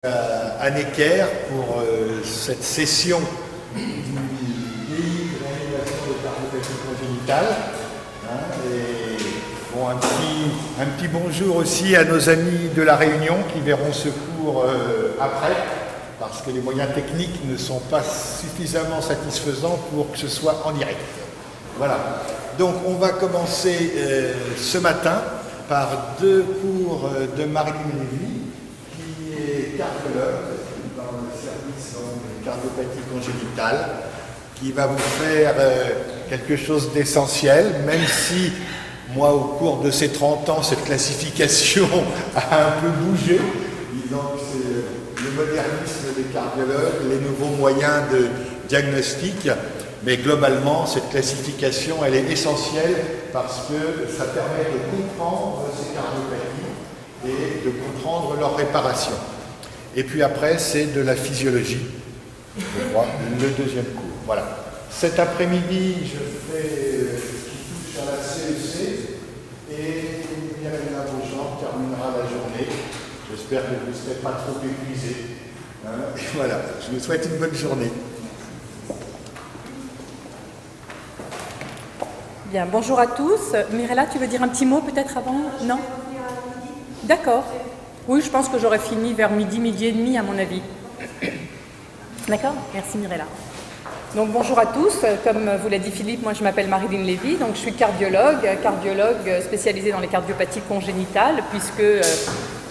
À Necker pour cette session du pays de l'annulation de cardiopathie congénitale. Et bon, un petit bonjour aussi à nos amis de La Réunion qui verront ce cours après, parce que les moyens techniques ne sont pas suffisamment satisfaisants pour que ce soit en direct. Voilà. Donc on va commencer ce matin par deux cours de Marilyn Lévy, cardiologue dans le service de cardiopathie congénitale, qui va vous faire quelque chose d'essentiel, même si moi au cours de ces 30 ans cette classification a un peu bougé. Disons que c'est le modernisme des cardiologues, les nouveaux moyens de diagnostic, mais globalement cette classification elle est essentielle parce que ça permet de comprendre ces cardiopathies et de comprendre leur réparation. Et puis après, c'est de la physiologie, je crois, le deuxième cours. Voilà. Cet après-midi, je fais ce qui touche à la CEC et Myriam Beaujean terminera la journée. J'espère que vous ne serez pas trop épuisés. Et voilà, je vous souhaite une bonne journée. Bien, bonjour à tous. Mirella, tu veux dire un petit mot peut-être avant? Non? D'accord. Oui, je pense que j'aurais fini vers midi et demi à mon avis. D'accord? Merci Mirella. Donc bonjour à tous. Comme vous l'a dit Philippe, moi je m'appelle Marilyn Lévy, donc je suis cardiologue spécialisée dans les cardiopathies congénitales, puisque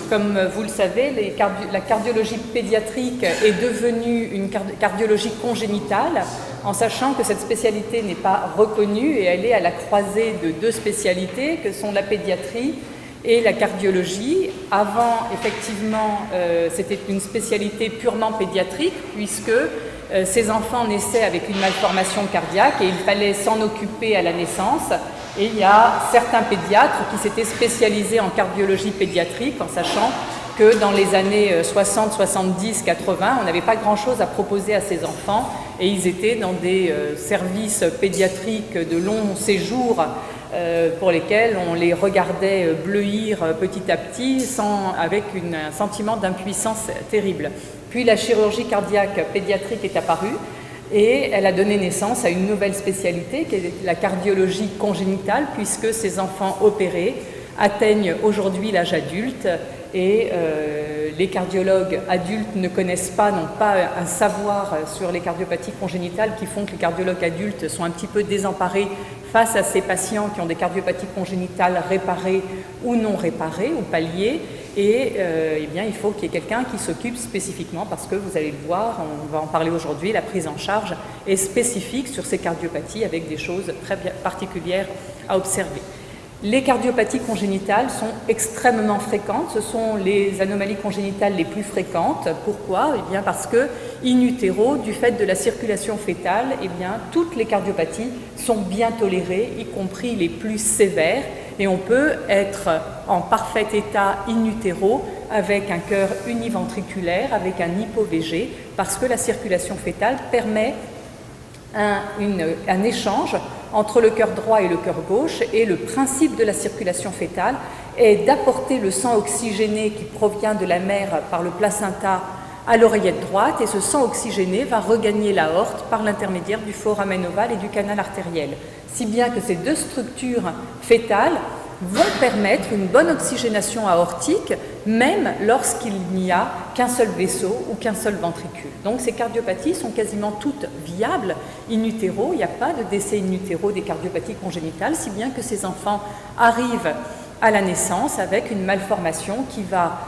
comme vous le savez, la cardiologie pédiatrique est devenue une cardiologie congénitale, en sachant que cette spécialité n'est pas reconnue et elle est à la croisée de deux spécialités que sont la pédiatrie et la cardiologie. Avant, effectivement, c'était une spécialité purement pédiatrique, puisque ces enfants naissaient avec une malformation cardiaque et il fallait s'en occuper à la naissance. Et il y a certains pédiatres qui s'étaient spécialisés en cardiologie pédiatrique, en sachant que dans les années 60, 70, 80, on n'avait pas grand-chose à proposer à ces enfants et ils étaient dans des services pédiatriques de long séjour pour lesquels on les regardait bleuir petit à petit avec un sentiment d'impuissance terrible. Puis la chirurgie cardiaque pédiatrique est apparue et elle a donné naissance à une nouvelle spécialité qui est la cardiologie congénitale, puisque ces enfants opérés atteignent aujourd'hui l'âge adulte et les cardiologues adultes n'ont pas un savoir sur les cardiopathies congénitales qui font que les cardiologues adultes sont un petit peu désemparés face à ces patients qui ont des cardiopathies congénitales réparées ou non réparées ou palliées. Et eh bien, il faut qu'il y ait quelqu'un qui s'occupe spécifiquement, parce que vous allez le voir, on va en parler aujourd'hui, la prise en charge est spécifique sur ces cardiopathies avec des choses très particulières à observer. Les cardiopathies congénitales sont extrêmement fréquentes, ce sont les anomalies congénitales les plus fréquentes. Pourquoi? Eh bien parce que, in utero, du fait de la circulation fœtale, eh bien, toutes les cardiopathies sont bien tolérées, y compris les plus sévères, et on peut être en parfait état in utero avec un cœur univentriculaire, avec un hypo-VG, parce que la circulation fœtale permet un échange entre le cœur droit et le cœur gauche, et le principe de la circulation fœtale est d'apporter le sang oxygéné qui provient de la mère par le placenta à l'oreillette droite, et ce sang oxygéné va regagner l'aorte par l'intermédiaire du foramen ovale et du canal artériel, si bien que ces deux structures fœtales vont permettre une bonne oxygénation aortique, même lorsqu'il n'y a qu'un seul vaisseau ou qu'un seul ventricule. Donc ces cardiopathies sont quasiment toutes viables in utero, il n'y a pas de décès in utero des cardiopathies congénitales, si bien que ces enfants arrivent à la naissance avec une malformation qui va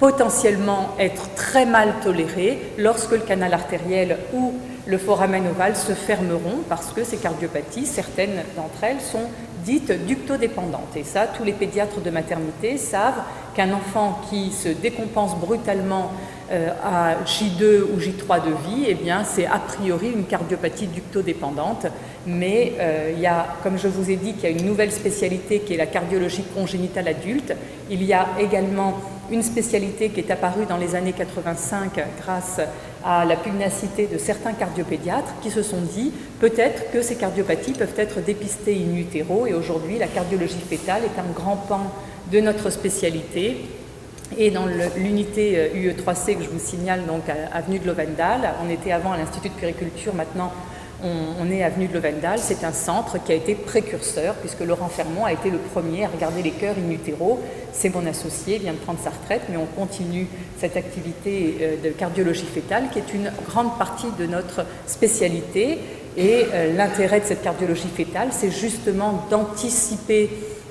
potentiellement être très mal tolérée lorsque le canal artériel ou le foramen ovale se fermeront, parce que ces cardiopathies, certaines d'entre elles, sont dites ductodépendantes. Et ça, tous les pédiatres de maternité savent qu'un enfant qui se décompense brutalement à J2 ou J3 de vie, eh bien, c'est a priori une cardiopathie ductodépendante. Mais il y a, comme je vous ai dit, qu'il y a une nouvelle spécialité qui est la cardiologie congénitale adulte. Il y a également une spécialité qui est apparue dans les années 85 grâce à la pugnacité de certains cardiopédiatres qui se sont dit peut-être que ces cardiopathies peuvent être dépistées in utero, et aujourd'hui la cardiologie fœtale est un grand pan de notre spécialité Et dans l'unité UE3C que je vous signale, donc avenue de Lovendal, on était avant à l'Institut de Puériculture, maintenant on est avenue de Lovendal. C'est un centre qui a été précurseur, puisque Laurent Fermont a été le premier à regarder les cœurs in utero. C'est mon associé, il vient de prendre sa retraite, mais on continue cette activité de cardiologie fœtale, qui est une grande partie de notre spécialité. Et l'intérêt de cette cardiologie fœtale, c'est justement d'anticiper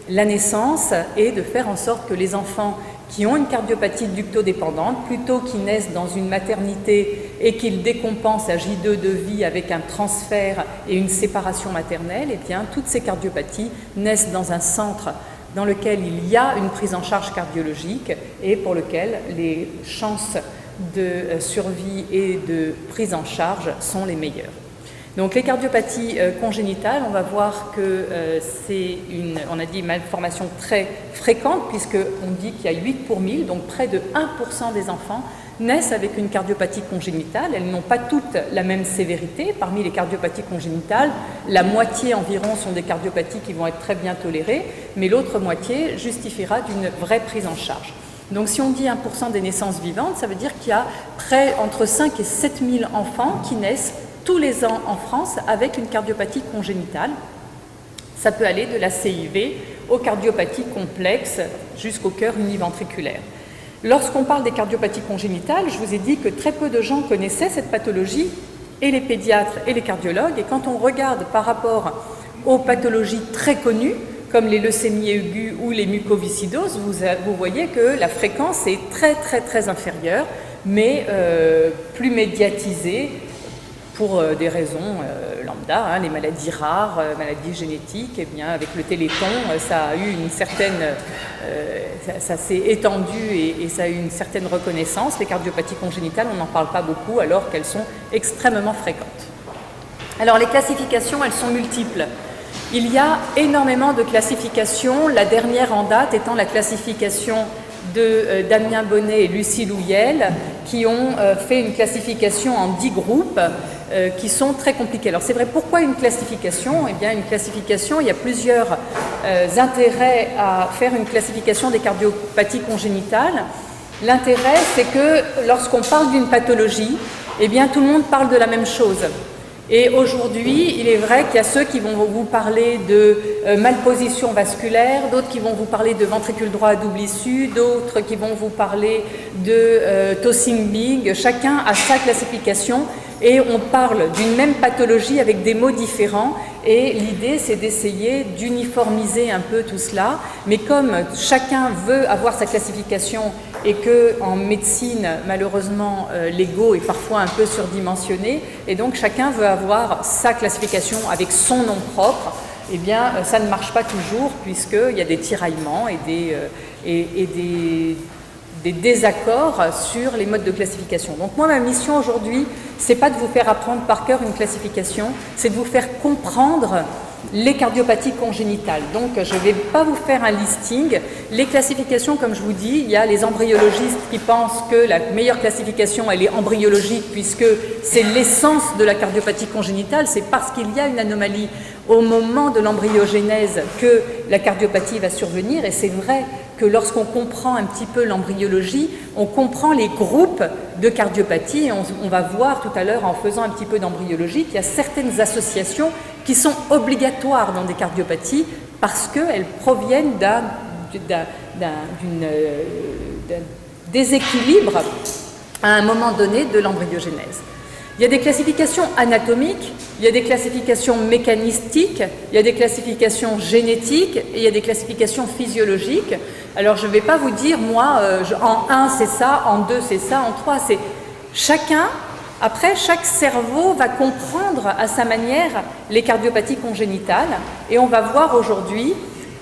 la naissance et de faire en sorte que les enfants qui ont une cardiopathie ductodépendante, plutôt qu'ils naissent dans une maternité et qu'ils décompensent à J2 de vie avec un transfert et une séparation maternelle, eh bien, toutes ces cardiopathies naissent dans un centre dans lequel il y a une prise en charge cardiologique et pour lequel les chances de survie et de prise en charge sont les meilleures. Donc les cardiopathies congénitales, on va voir que c'est on a dit, une malformation très fréquente, puisqu'on dit qu'il y a 8 pour 1000, donc près de 1% des enfants naissent avec une cardiopathie congénitale. Elles n'ont pas toutes la même sévérité. Parmi les cardiopathies congénitales, la moitié environ sont des cardiopathies qui vont être très bien tolérées, mais l'autre moitié justifiera d'une vraie prise en charge. Donc si on dit 1% des naissances vivantes, ça veut dire qu'il y a entre 5 et 7 000 enfants qui naissent tous les ans en France avec une cardiopathie congénitale. Ça peut aller de la CIV aux cardiopathies complexes jusqu'au cœur univentriculaire. Lorsqu'on parle des cardiopathies congénitales, je vous ai dit que très peu de gens connaissaient cette pathologie, et les pédiatres et les cardiologues. Et quand on regarde par rapport aux pathologies très connues, comme les leucémies aiguës ou les mucoviscidoses, vous voyez que la fréquence est très inférieure, mais plus médiatisée, pour des raisons lambda, les maladies rares, maladies génétiques. Eh bien, avec le Téléthon, ça a eu une certaine, ça s'est étendu et ça a eu une certaine reconnaissance. Les cardiopathies congénitales, on n'en parle pas beaucoup alors qu'elles sont extrêmement fréquentes. Alors les classifications, elles sont multiples. Il y a énormément de classifications, la dernière en date étant la classification de Damien Bonnet et Lucie Louyel, qui ont fait une classification en 10 groupes qui sont très compliqués. Alors c'est vrai, pourquoi une classification? Eh bien une classification, il y a plusieurs intérêts à faire une classification des cardiopathies congénitales. L'intérêt, c'est que lorsqu'on parle d'une pathologie, eh bien tout le monde parle de la même chose. Et aujourd'hui, il est vrai qu'il y a ceux qui vont vous parler de malposition vasculaire, d'autres qui vont vous parler de ventricule droit à double issue, d'autres qui vont vous parler de tossing big. Chacun a sa classification et on parle d'une même pathologie avec des mots différents. Et l'idée, c'est d'essayer d'uniformiser un peu tout cela. Mais comme chacun veut avoir sa classification et qu'en médecine, malheureusement, l'ego est parfois un peu surdimensionné, et donc chacun veut avoir sa classification avec son nom propre, eh bien, ça ne marche pas toujours, puisqu'il y a des tiraillements et des désaccords sur les modes de classification. Donc moi, ma mission aujourd'hui, c'est pas de vous faire apprendre par cœur une classification, c'est de vous faire comprendre les cardiopathies congénitales. Donc je ne vais pas vous faire un listing. Les classifications, comme je vous dis, il y a les embryologistes qui pensent que la meilleure classification, elle est embryologique, puisque c'est l'essence de la cardiopathie congénitale, c'est parce qu'il y a une anomalie au moment de l'embryogénèse que la cardiopathie va survenir, et c'est vrai que lorsqu'on comprend un petit peu l'embryologie, on comprend les groupes de cardiopathie, et on va voir tout à l'heure, en faisant un petit peu d'embryologie, qu'il y a certaines associations qui sont obligatoires dans des cardiopathies parce qu'elles proviennent d'un déséquilibre à un moment donné de l'embryogénèse. Il y a des classifications anatomiques, il y a des classifications mécanistiques, il y a des classifications génétiques et il y a des classifications physiologiques. Alors je ne vais pas vous dire, moi, en 1 c'est ça, en 2 c'est ça, en 3 c'est... Chacun, après, chaque cerveau va comprendre à sa manière les cardiopathies congénitales, et on va voir aujourd'hui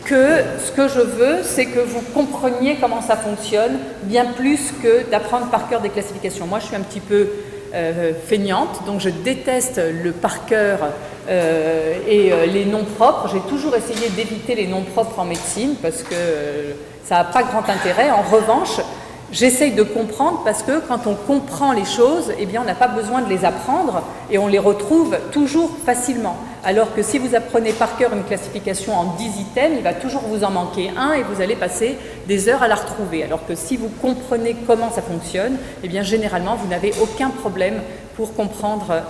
que ce que je veux, c'est que vous compreniez comment ça fonctionne, bien plus que d'apprendre par cœur des classifications. Moi, je suis un petit peu feignante, donc je déteste le par cœur et les noms propres. J'ai toujours essayé d'éviter les noms propres en médecine parce que ça n'a pas grand intérêt. En revanche, J'essaye de comprendre parce que quand on comprend les choses, eh bien, on n'a pas besoin de les apprendre et on les retrouve toujours facilement. Alors que si vous apprenez par cœur une classification en 10 items, il va toujours vous en manquer un et vous allez passer des heures à la retrouver. Alors que si vous comprenez comment ça fonctionne, eh bien, généralement, vous n'avez aucun problème pour comprendre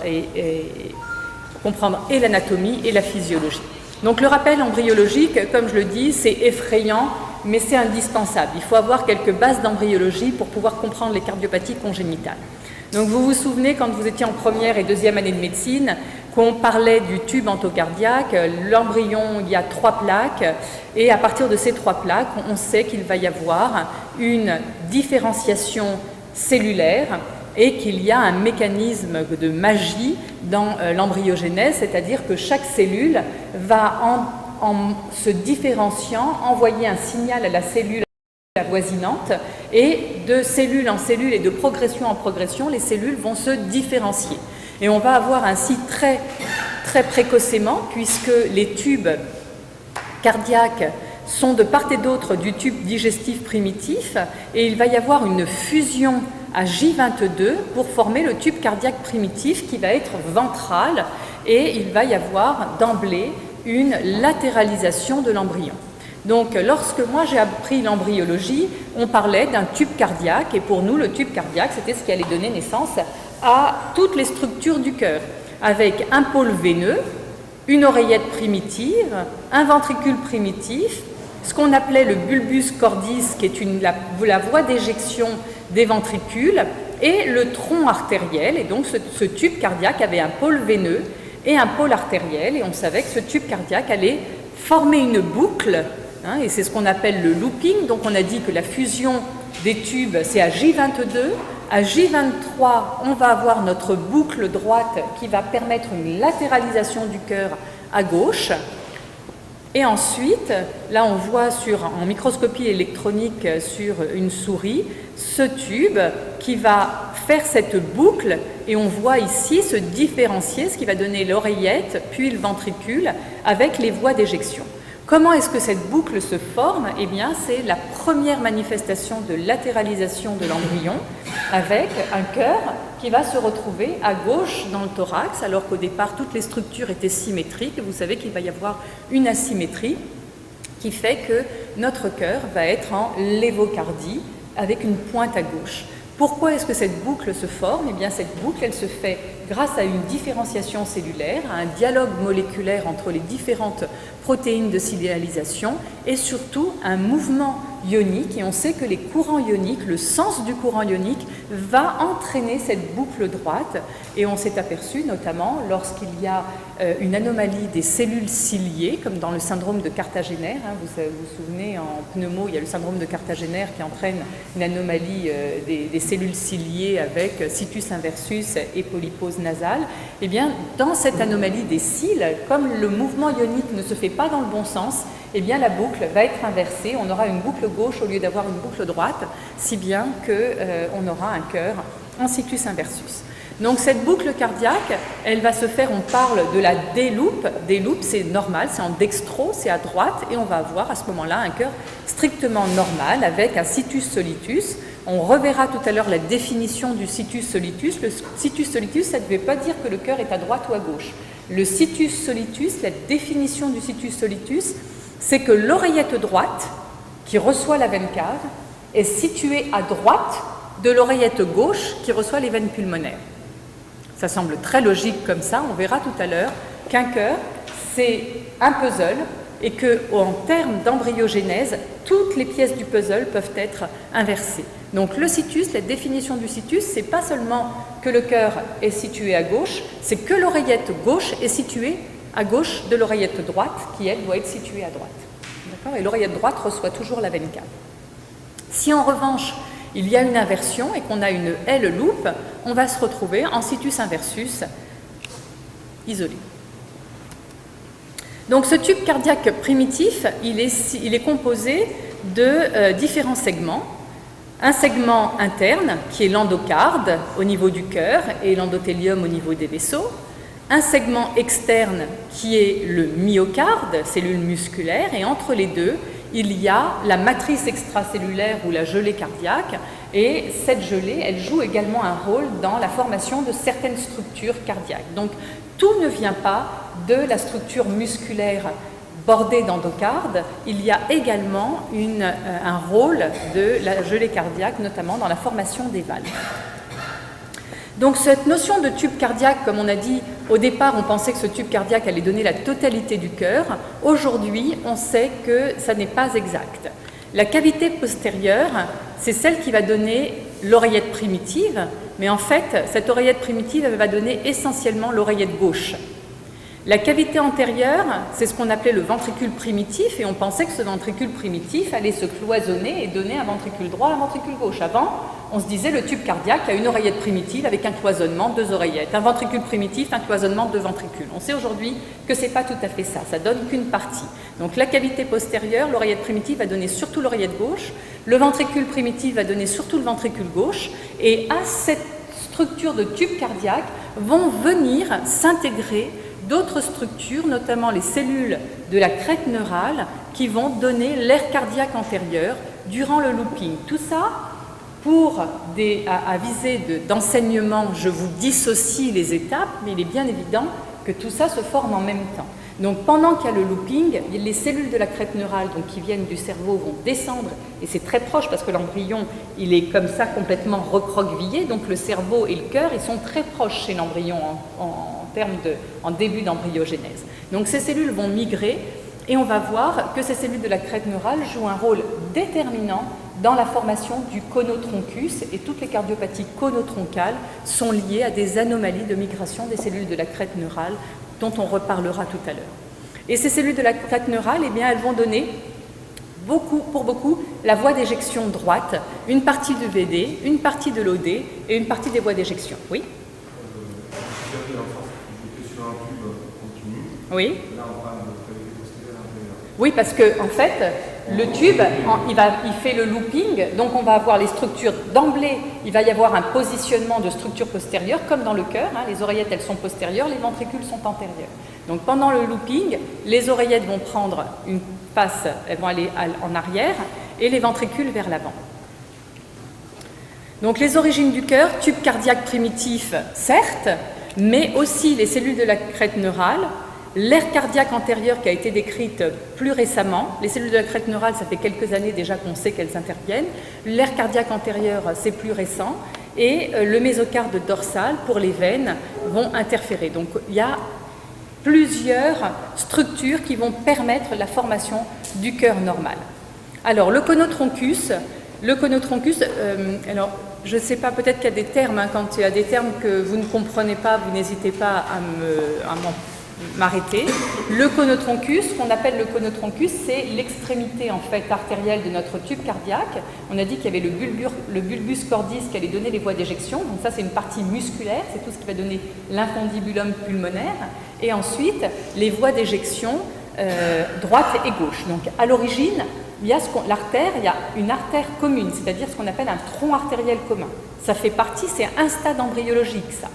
et l'anatomie et la physiologie. Donc le rappel embryologique, comme je le dis, c'est effrayant, mais c'est indispensable. Il faut avoir quelques bases d'embryologie pour pouvoir comprendre les cardiopathies congénitales. Donc vous vous souvenez, quand vous étiez en première et deuxième année de médecine, qu'on parlait du tube endocardiaque, l'embryon, il y a 3 plaques, et à partir de ces 3 plaques, on sait qu'il va y avoir une différenciation cellulaire et qu'il y a un mécanisme de magie dans l'embryogenèse, c'est-à-dire que chaque cellule va, en se différenciant, envoyer un signal à la cellule avoisinante, et de cellule en cellule et de progression en progression, les cellules vont se différencier. Et on va avoir ainsi très précocement, puisque les tubes cardiaques sont de part et d'autre du tube digestif primitif, et il va y avoir une fusion à J22 pour former le tube cardiaque primitif qui va être ventral, et il va y avoir d'emblée une latéralisation de l'embryon. Donc lorsque moi j'ai appris l'embryologie, on parlait d'un tube cardiaque, et pour nous le tube cardiaque c'était ce qui allait donner naissance à toutes les structures du cœur, avec un pôle veineux, une oreillette primitive, un ventricule primitif, ce qu'on appelait le bulbus cordis, qui est la voie d'éjection des ventricules, et le tronc artériel. Et donc ce tube cardiaque avait un pôle veineux et un pôle artériel, et on savait que ce tube cardiaque allait former une boucle, hein, et c'est ce qu'on appelle le looping. Donc on a dit que la fusion des tubes, c'est à J22. À J23, on va avoir notre boucle droite qui va permettre une latéralisation du cœur à gauche. Et ensuite, là on voit en microscopie électronique sur une souris, ce tube qui va faire cette boucle, et on voit ici se différencier, ce qui va donner l'oreillette, puis le ventricule, avec les voies d'éjection. Comment est-ce que cette boucle se forme? Eh bien, c'est la première manifestation de latéralisation de l'embryon, avec un cœur qui va se retrouver à gauche dans le thorax, alors qu'au départ, toutes les structures étaient symétriques. Vous savez qu'il va y avoir une asymétrie qui fait que notre cœur va être en lévocardie, avec une pointe à gauche. Pourquoi est-ce que cette boucle se forme? Eh bien, cette boucle, elle se fait grâce à une différenciation cellulaire, à un dialogue moléculaire entre les différentes protéines de signalisation, et surtout un mouvement ionique. Et on sait que les courants ioniques, le sens du courant ionique, va entraîner cette boucle droite. Et on s'est aperçu notamment lorsqu'il y a une anomalie des cellules ciliées, comme dans le syndrome de Cartagénaire. Vous vous souvenez, en pneumo, il y a le syndrome de Cartagénaire qui entraîne une anomalie des cellules ciliées avec situs inversus et polypose nasale. Eh bien, dans cette anomalie des cils, comme le mouvement ionique ne se fait pas dans le bon sens, eh bien la boucle va être inversée. On aura une boucle gauche au lieu d'avoir une boucle droite, si bien qu'on aura un cœur en situs inversus. Donc cette boucle cardiaque, elle va se faire, on parle de la D-loop. D-loop, c'est normal, c'est en dextro, c'est à droite, et on va avoir à ce moment-là un cœur strictement normal avec un situs solitus. On reverra tout à l'heure la définition du situs solitus. Le situs solitus, ça ne veut pas dire que le cœur est à droite ou à gauche. Le situs solitus, la définition du situs solitus, c'est que l'oreillette droite, qui reçoit la veine cave, est située à droite de l'oreillette gauche qui reçoit les veines pulmonaires. Ça semble très logique comme ça. On verra tout à l'heure qu'un cœur, c'est un puzzle, et qu'en termes d'embryogénèse, toutes les pièces du puzzle peuvent être inversées. Donc le situs, la définition du situs, c'est pas seulement que le cœur est situé à gauche, c'est que l'oreillette gauche est située à gauche de l'oreillette droite, qui elle doit être située à droite. D'accord ? Et l'oreillette droite reçoit toujours la veine cave. Si en revanche il y a une inversion et qu'on a une L-loop, on va se retrouver en situs inversus isolé. Donc ce tube cardiaque primitif, il est composé de différents segments. Un segment interne qui est l'endocarde au niveau du cœur et l'endothélium au niveau des vaisseaux. Un segment externe qui est le myocarde, cellule musculaire, et entre les deux, il y a la matrice extracellulaire ou la gelée cardiaque, Et cette gelée, elle joue également un rôle dans la formation de certaines structures cardiaques. Donc tout ne vient pas de la structure musculaire bordée d'endocarde, il y a également un rôle de la gelée cardiaque, notamment dans la formation des valves. Donc cette notion de tube cardiaque, comme on a dit, au départ on pensait que ce tube cardiaque allait donner la totalité du cœur. Aujourd'hui, on sait que ça n'est pas exact. La cavité postérieure, c'est celle qui va donner l'oreillette primitive, mais en fait, cette oreillette primitive, elle va donner essentiellement l'oreillette gauche. La cavité antérieure, c'est ce qu'on appelait le ventricule primitif, et on pensait que ce ventricule primitif allait se cloisonner et donner un ventricule droit, un ventricule gauche. Avant, on se disait le tube cardiaque a une oreillette primitive avec un cloisonnement, 2 oreillettes. Un ventricule primitif, un cloisonnement, 2 ventricules. On sait aujourd'hui que ce n'est pas tout à fait ça, ça donne qu'une partie. Donc la cavité postérieure, l'oreillette primitive va donner surtout l'oreillette gauche, le ventricule primitif va donner surtout le ventricule gauche, et à cette structure de tube cardiaque vont venir s'intégrer d'autres structures, notamment les cellules de la crête neurale, qui vont donner l'air cardiaque antérieur durant le looping. Tout ça, à visée d'enseignement, je vous dissocie les étapes, mais il est bien évident que tout ça se forme en même temps. Donc pendant qu'il y a le looping, les cellules de la crête neurale donc, qui viennent du cerveau vont descendre, et c'est très proche parce que l'embryon il est comme ça complètement recroquevillé, donc le cerveau et le cœur ils sont très proches chez l'embryon en début d'embryogenèse. Donc ces cellules vont migrer et on va voir que ces cellules de la crête neurale jouent un rôle déterminant dans la formation du conotroncus, et toutes les cardiopathies conotroncales sont liées à des anomalies de migration des cellules de la crête neurale dont on reparlera tout à l'heure. Et ces cellules de la crête neurale, eh bien, elles vont donner pour beaucoup la voie d'éjection droite, une partie du VD, une partie de l'OD et une partie des voies d'éjection. Oui. Oui. Oui, parce que en fait, le tube, il fait le looping, donc on va avoir les structures d'emblée, il va y avoir un positionnement de structures postérieures, comme dans le cœur, hein, les oreillettes elles sont postérieures, les ventricules sont antérieurs. Donc pendant le looping, les oreillettes vont prendre une passe, elles vont aller en arrière, et les ventricules vers l'avant. Donc les origines du cœur, tube cardiaque primitif, certes, mais aussi les cellules de la crête neurale, l'aire cardiaque antérieure qui a été décrite plus récemment. Les cellules de la crête neurale, ça fait quelques années déjà qu'on sait qu'elles interviennent. L'aire cardiaque antérieure, c'est plus récent. Et le mésocarde dorsal, pour les veines, vont interférer. Donc il y a plusieurs structures qui vont permettre la formation du cœur normal. Alors le conotroncus, alors je ne sais pas, peut-être qu'il y a des termes, hein, quand il y a des termes que vous ne comprenez pas, vous n'hésitez pas à m'arrêter. Le conotroncus, ce qu'on appelle le conotroncus, c'est l'extrémité en fait artérielle de notre tube cardiaque. On a dit qu'il y avait le bulbus cordis qui allait donner les voies d'éjection. Donc ça, c'est une partie musculaire, c'est tout ce qui va donner l'infundibulum pulmonaire. Et ensuite, les voies d'éjection droite et gauche. Donc à l'origine, il y a l'artère, il y a une artère commune, c'est-à-dire ce qu'on appelle un tronc artériel commun. Ça fait partie, c'est un stade embryologique, ça.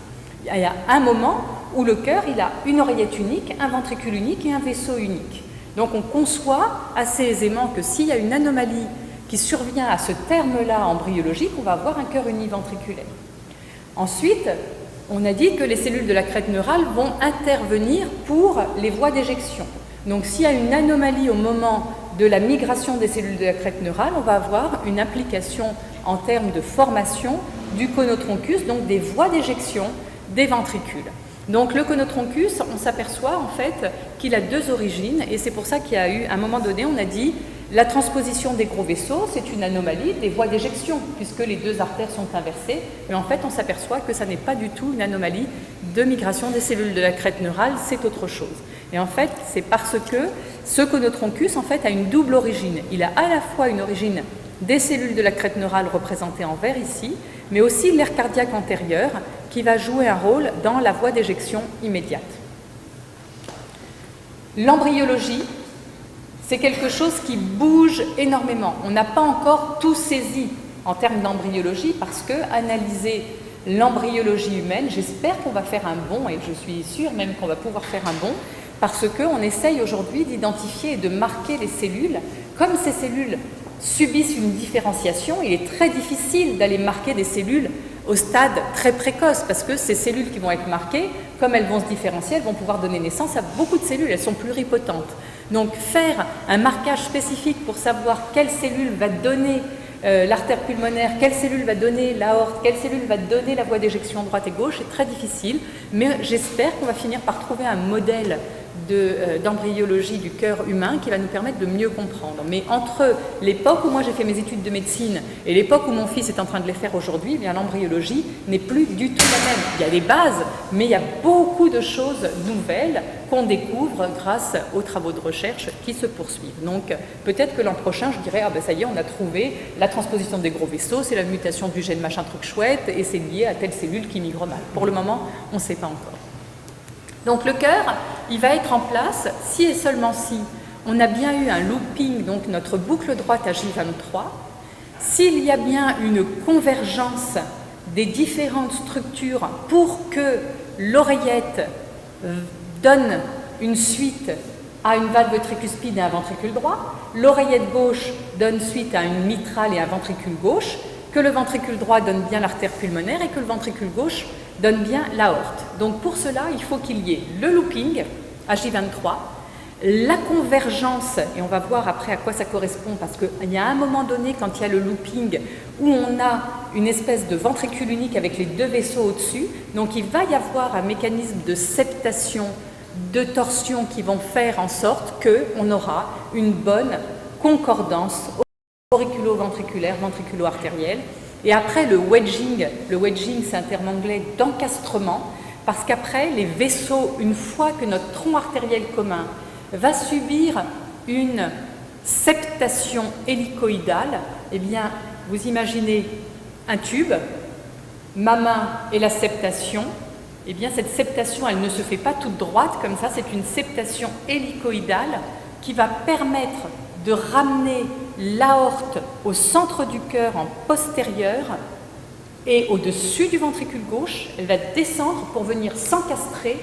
Il y a un moment où le cœur, il a une oreillette unique, un ventricule unique et un vaisseau unique. Donc on conçoit assez aisément que s'il y a une anomalie qui survient à ce terme-là embryologique, on va avoir un cœur univentriculaire. Ensuite, on a dit que les cellules de la crête neurale vont intervenir pour les voies d'éjection. Donc s'il y a une anomalie au moment de la migration des cellules de la crête neurale, on va avoir une implication en termes de formation du conotroncus, donc des voies d'éjection des ventricules. Donc le conotroncus, on s'aperçoit en fait qu'il a 2 origines, et c'est pour ça qu'il y a eu, à un moment donné, on a dit la transposition des gros vaisseaux, c'est une anomalie des voies d'éjection, puisque les 2 artères sont inversées, et en fait on s'aperçoit que ça n'est pas du tout une anomalie de migration des cellules de la crête neurale, c'est autre chose. Et en fait, c'est parce que ce conotroncus en fait a une double origine. Il a à la fois une origine des cellules de la crête neurale représentées en vert ici, mais aussi l'aire cardiaque antérieure qui va jouer un rôle dans la voie d'éjection immédiate. L'embryologie, c'est quelque chose qui bouge énormément. On n'a pas encore tout saisi en termes d'embryologie parce que analyser l'embryologie humaine, j'espère qu'on va faire un bond, et je suis sûre même qu'on va pouvoir faire un bond, parce qu'on essaye aujourd'hui d'identifier et de marquer les cellules. Comme ces cellules subissent une différenciation, il est très difficile d'aller marquer des cellules au stade très précoce, parce que ces cellules qui vont être marquées, comme elles vont se différencier, elles vont pouvoir donner naissance à beaucoup de cellules, elles sont pluripotentes. Donc faire un marquage spécifique pour savoir quelle cellule va donner l'artère pulmonaire, quelle cellule va donner l'aorte, quelle cellule va donner la voie d'éjection droite et gauche, est très difficile, mais j'espère qu'on va finir par trouver un modèle d'embryologie du cœur humain qui va nous permettre de mieux comprendre. Mais entre l'époque où moi j'ai fait mes études de médecine et l'époque où mon fils est en train de les faire aujourd'hui, eh bien l'embryologie n'est plus du tout la même. Il y a des bases, mais il y a beaucoup de choses nouvelles qu'on découvre grâce aux travaux de recherche qui se poursuivent. Donc peut-être que l'an prochain, je dirais, ah ben ça y est, on a trouvé la transposition des gros vaisseaux, c'est la mutation du gène machin truc chouette, et c'est lié à telle cellule qui migre mal. Pour le moment, on ne sait pas encore. Donc le cœur, il va être en place si et seulement si on a bien eu un looping, donc notre boucle droite à J23, s'il y a bien une convergence des différentes structures pour que l'oreillette donne une suite à une valve tricuspide et un ventricule droit, l'oreillette gauche donne suite à une mitrale et un ventricule gauche, que le ventricule droit donne bien l'artère pulmonaire et que le ventricule gauche donne bien l'aorte. Donc pour cela, il faut qu'il y ait le looping à J23, la convergence, et on va voir après à quoi ça correspond, parce qu'il y a un moment donné, quand il y a le looping, où on a une espèce de ventricule unique avec les deux vaisseaux au-dessus, donc il va y avoir un mécanisme de septation, de torsion qui vont faire en sorte qu'on aura une bonne concordance auriculo-ventriculaire, ventriculo-artérielle. Et après le wedging c'est un terme anglais d'encastrement, parce qu'après les vaisseaux, une fois que notre tronc artériel commun va subir une septation hélicoïdale, eh bien vous imaginez un tube, ma main et la septation, eh bien cette septation elle ne se fait pas toute droite comme ça, c'est une septation hélicoïdale qui va permettre de ramener l'aorte au centre du cœur en postérieur et au-dessus du ventricule gauche, elle va descendre pour venir s'encastrer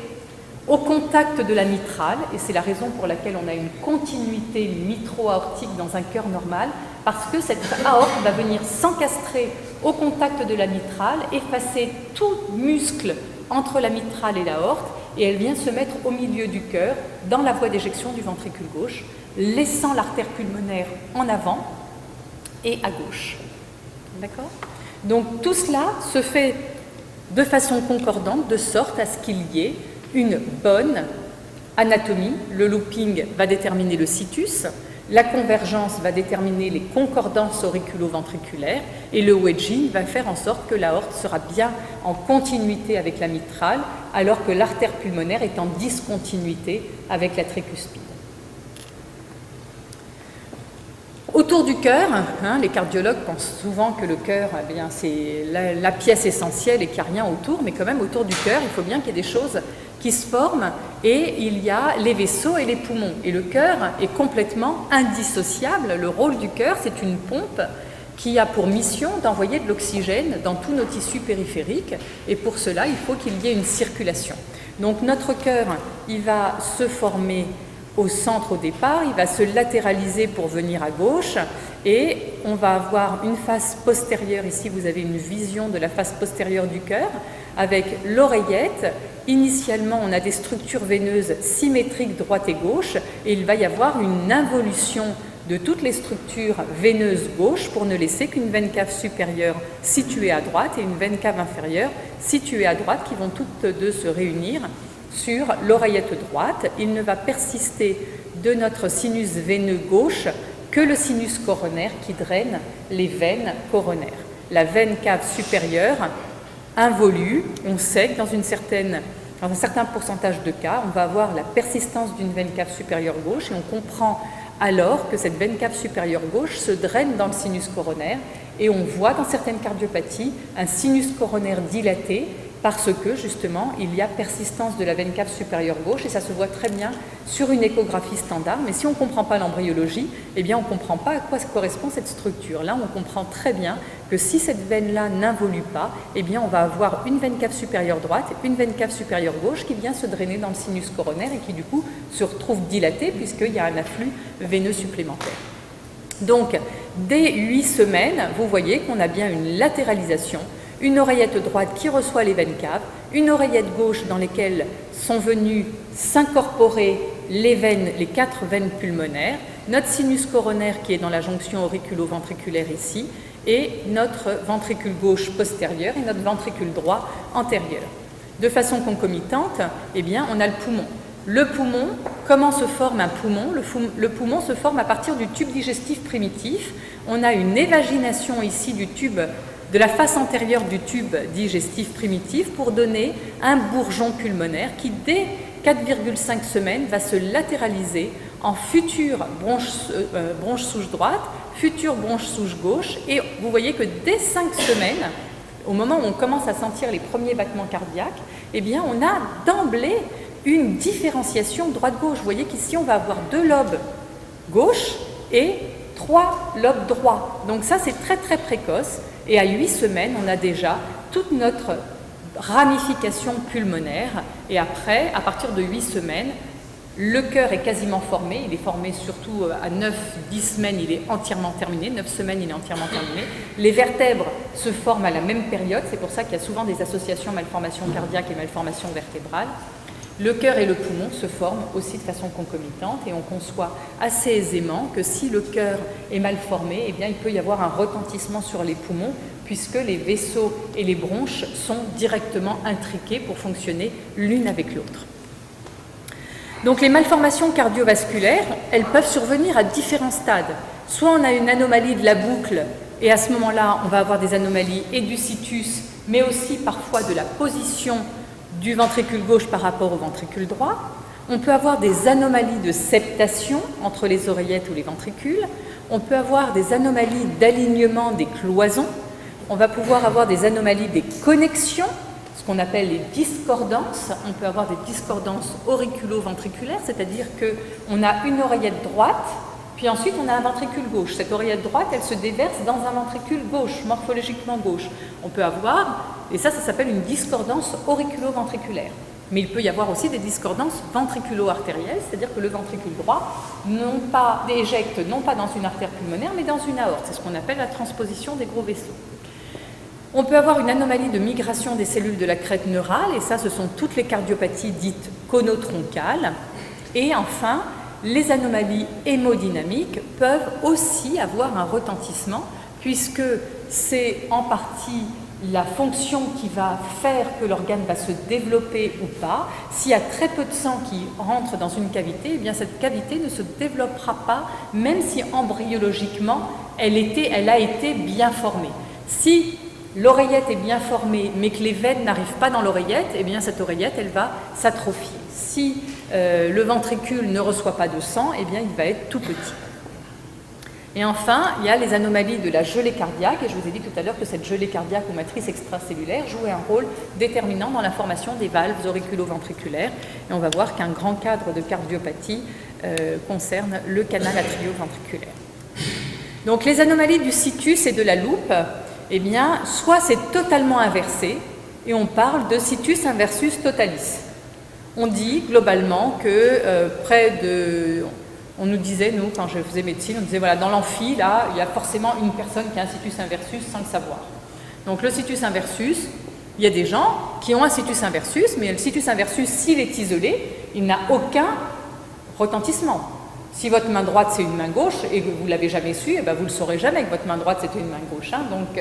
au contact de la mitrale, et c'est la raison pour laquelle on a une continuité mitro-aortique dans un cœur normal, parce que cette aorte va venir s'encastrer au contact de la mitrale, effacer tout muscle entre la mitrale et l'aorte, et elle vient se mettre au milieu du cœur, dans la voie d'éjection du ventricule gauche, laissant l'artère pulmonaire en avant et à gauche. D'accord ? Donc tout cela se fait de façon concordante, de sorte à ce qu'il y ait une bonne anatomie. Le looping va déterminer le situs, la convergence va déterminer les concordances auriculo-ventriculaires et le wedging va faire en sorte que l'aorte sera bien en continuité avec la mitrale alors que l'artère pulmonaire est en discontinuité avec la tricuspide. Autour du cœur, les cardiologues pensent souvent que le cœur, eh bien, c'est la pièce essentielle et qu'il n'y a rien autour, mais quand même autour du cœur, il faut bien qu'il y ait des choses qui se forment et il y a les vaisseaux et les poumons. Et le cœur est complètement indissociable. Le rôle du cœur, c'est une pompe qui a pour mission d'envoyer de l'oxygène dans tous nos tissus périphériques et pour cela, il faut qu'il y ait une circulation. Donc notre cœur, il va se former au centre au départ, il va se latéraliser pour venir à gauche et on va avoir une face postérieure, ici vous avez une vision de la face postérieure du cœur avec l'oreillette. Initialement on a des structures veineuses symétriques droite et gauche et il va y avoir une involution de toutes les structures veineuses gauche pour ne laisser qu'une veine cave supérieure située à droite et une veine cave inférieure située à droite qui vont toutes deux se réunir sur l'oreillette droite. Il ne va persister de notre sinus veineux gauche que le sinus coronaire qui draine les veines coronaires. La veine cave supérieure involue, on sait que dans un certain pourcentage de cas, on va avoir la persistance d'une veine cave supérieure gauche et on comprend alors que cette veine cave supérieure gauche se draine dans le sinus coronaire et on voit dans certaines cardiopathies un sinus coronaire dilaté parce que justement il y a persistance de la veine cave supérieure gauche et ça se voit très bien sur une échographie standard, mais si on ne comprend pas l'embryologie, eh bien on ne comprend pas à quoi correspond cette structure. Là on comprend très bien que si cette veine-là n'involue pas, eh bien on va avoir une veine cave supérieure droite, une veine cave supérieure gauche qui vient se drainer dans le sinus coronaire et qui du coup se retrouve dilatée puisqu'il y a un afflux veineux supplémentaire. Donc, dès 8 semaines, vous voyez qu'on a bien une latéralisation, une oreillette droite qui reçoit les veines caves, une oreillette gauche dans lesquelles sont venues s'incorporer les veines, les 4 veines pulmonaires, notre sinus coronaire qui est dans la jonction auriculo-ventriculaire ici, et notre ventricule gauche postérieur et notre ventricule droit antérieur. De façon concomitante, eh bien, on a le poumon. Le poumon, comment se forme un poumon? Le poumon se forme à partir du tube digestif primitif. On a une évagination ici du tube, de la face antérieure du tube digestif primitif pour donner un bourgeon pulmonaire qui, dès 4,5 semaines, va se latéraliser en future bronche souche droite, future bronche souche gauche. Et vous voyez que dès 5 semaines, au moment où on commence à sentir les premiers battements cardiaques, eh bien, on a d'emblée une différenciation droite-gauche. Vous voyez qu'ici, on va avoir 2 lobes gauche et 3 lobes droits. Donc ça, c'est très très précoce. Et à 8 semaines, on a déjà toute notre ramification pulmonaire. Et après, à partir de 8 semaines, le cœur est quasiment formé. Il est formé surtout à 9-10 semaines, il est entièrement terminé. 9 semaines, il est entièrement terminé. Les vertèbres se forment à la même période. C'est pour ça qu'il y a souvent des associations malformation cardiaque et malformation vertébrale. Le cœur et le poumon se forment aussi de façon concomitante et on conçoit assez aisément que si le cœur est mal formé, eh bien, il peut y avoir un retentissement sur les poumons puisque les vaisseaux et les bronches sont directement intriqués pour fonctionner l'une avec l'autre. Donc les malformations cardiovasculaires, elles peuvent survenir à différents stades. Soit on a une anomalie de la boucle et à ce moment-là, on va avoir des anomalies et du situs, mais aussi parfois de la position du ventricule gauche par rapport au ventricule droit. On peut avoir des anomalies de septation entre les oreillettes ou les ventricules. On peut avoir des anomalies d'alignement des cloisons. On va pouvoir avoir des anomalies des connexions, ce qu'on appelle les discordances. On peut avoir des discordances auriculo-ventriculaires, c'est-à-dire qu'on a une oreillette droite, puis ensuite on a un ventricule gauche. Cette oreillette droite, elle se déverse dans un ventricule gauche, morphologiquement gauche. On peut avoir, et ça s'appelle une discordance auriculo-ventriculaire. Mais il peut y avoir aussi des discordances ventriculo-artérielles, c'est-à-dire que le ventricule droit éjecte non pas dans une artère pulmonaire, mais dans une aorte. C'est ce qu'on appelle la transposition des gros vaisseaux. On peut avoir une anomalie de migration des cellules de la crête neurale, et ça, ce sont toutes les cardiopathies dites conotroncales. Et enfin, les anomalies hémodynamiques peuvent aussi avoir un retentissement, puisque c'est en partie la fonction qui va faire que l'organe va se développer ou pas. S'il y a très peu de sang qui rentre dans une cavité, eh bien cette cavité ne se développera pas, même si embryologiquement elle a été bien formée. Si l'oreillette est bien formée, mais que les veines n'arrivent pas dans l'oreillette, eh bien cette oreillette, elle va s'atrophier. Si le ventricule ne reçoit pas de sang, eh bien il va être tout petit. Et enfin, il y a les anomalies de la gelée cardiaque, et je vous ai dit tout à l'heure que cette gelée cardiaque ou matrice extracellulaire jouait un rôle déterminant dans la formation des valves auriculo-ventriculaires. Et on va voir qu'un grand cadre de cardiopathie concerne le canal atrioventriculaire. Donc les anomalies du situs et de la loupe, eh bien, soit c'est totalement inversé, et on parle de situs inversus totalis. On dit globalement que on nous disait, nous, quand je faisais médecine, on disait, voilà, dans l'amphi, là, il y a forcément une personne qui a un situs inversus sans le savoir. Donc le situs inversus, il y a des gens qui ont un situs inversus, mais le situs inversus, s'il est isolé, il n'a aucun retentissement. Si votre main droite, c'est une main gauche, et que vous ne l'avez jamais su, eh ben, vous ne le saurez jamais que votre main droite, c'était une main gauche. Hein. Donc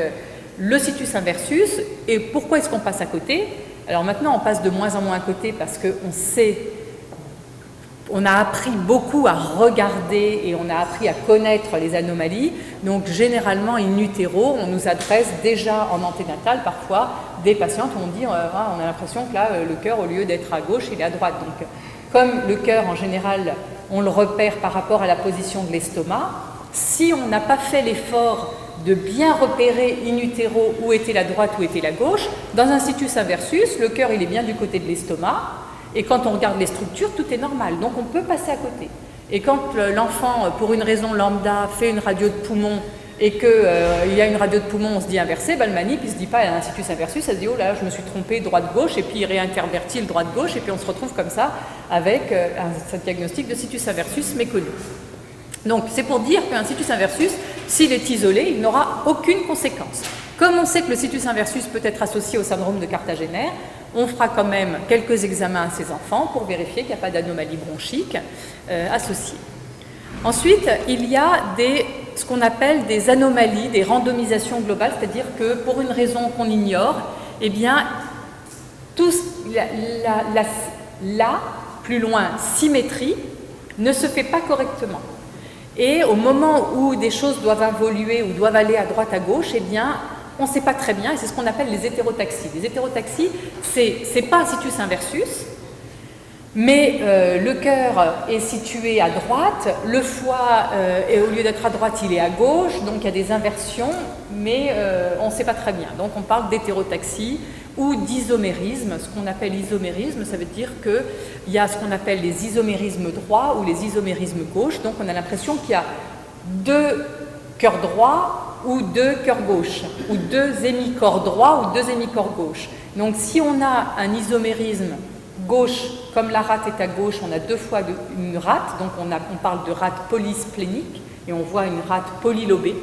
le situs inversus, et pourquoi est-ce qu'on passe à côté? Alors maintenant, on passe de moins en moins à côté parce qu'on sait... On a appris beaucoup à regarder et on a appris à connaître les anomalies. Donc généralement, in utero, on nous adresse déjà en anténatal parfois des patientes où on dit on a l'impression que là, le cœur, au lieu d'être à gauche, il est à droite. Donc comme le cœur, en général, on le repère par rapport à la position de l'estomac, si on n'a pas fait l'effort de bien repérer in utero où était la droite, où était la gauche, dans un situs inversus, le cœur, il est bien du côté de l'estomac. Et quand on regarde les structures, tout est normal, donc on peut passer à côté. Et quand l'enfant, pour une raison lambda, fait une radio de poumon et qu'il y a une radio de poumon, on se dit inversé, ben le manip, il ne se dit pas un situs inversus, il se dit oh là, je me suis trompé droite-gauche, et puis il réintervertit le droite-gauche, et puis on se retrouve comme ça avec un diagnostic de situs inversus méconnu. Donc c'est pour dire qu'un situs inversus, S'il est isolé, il n'aura aucune conséquence. Comme on sait que le situs inversus peut être associé au syndrome de Cartagena, on fera quand même quelques examens à ces enfants pour vérifier qu'il n'y a pas d'anomalie bronchique associée. Ensuite, il y a ce qu'on appelle des anomalies, des randomisations globales, c'est-à-dire que pour une raison qu'on ignore, eh bien, plus loin, symétrie, ne se fait pas correctement. Et au moment où des choses doivent évoluer ou doivent aller à droite, à gauche, eh bien, on ne sait pas très bien, et c'est ce qu'on appelle les hétérotaxies. Les hétérotaxies, c'est pas un situs inversus, mais le cœur est situé à droite, le foie, au lieu d'être à droite, il est à gauche, donc il y a des inversions, mais on ne sait pas très bien. Donc on parle d'hétérotaxie ou d'isomérisme. Ce qu'on appelle isomérisme, ça veut dire qu'il y a ce qu'on appelle les isomérismes droits ou les isomérismes gauches. Donc on a l'impression qu'il y a deux cœurs droits ou deux cœurs gauches, ou deux hémicorps droits ou deux hémicorps gauches. Donc si on a un isomérisme gauche, comme la rate est à gauche, on a deux fois une rate, donc on parle de rate polysplénique, et on voit une rate polylobée.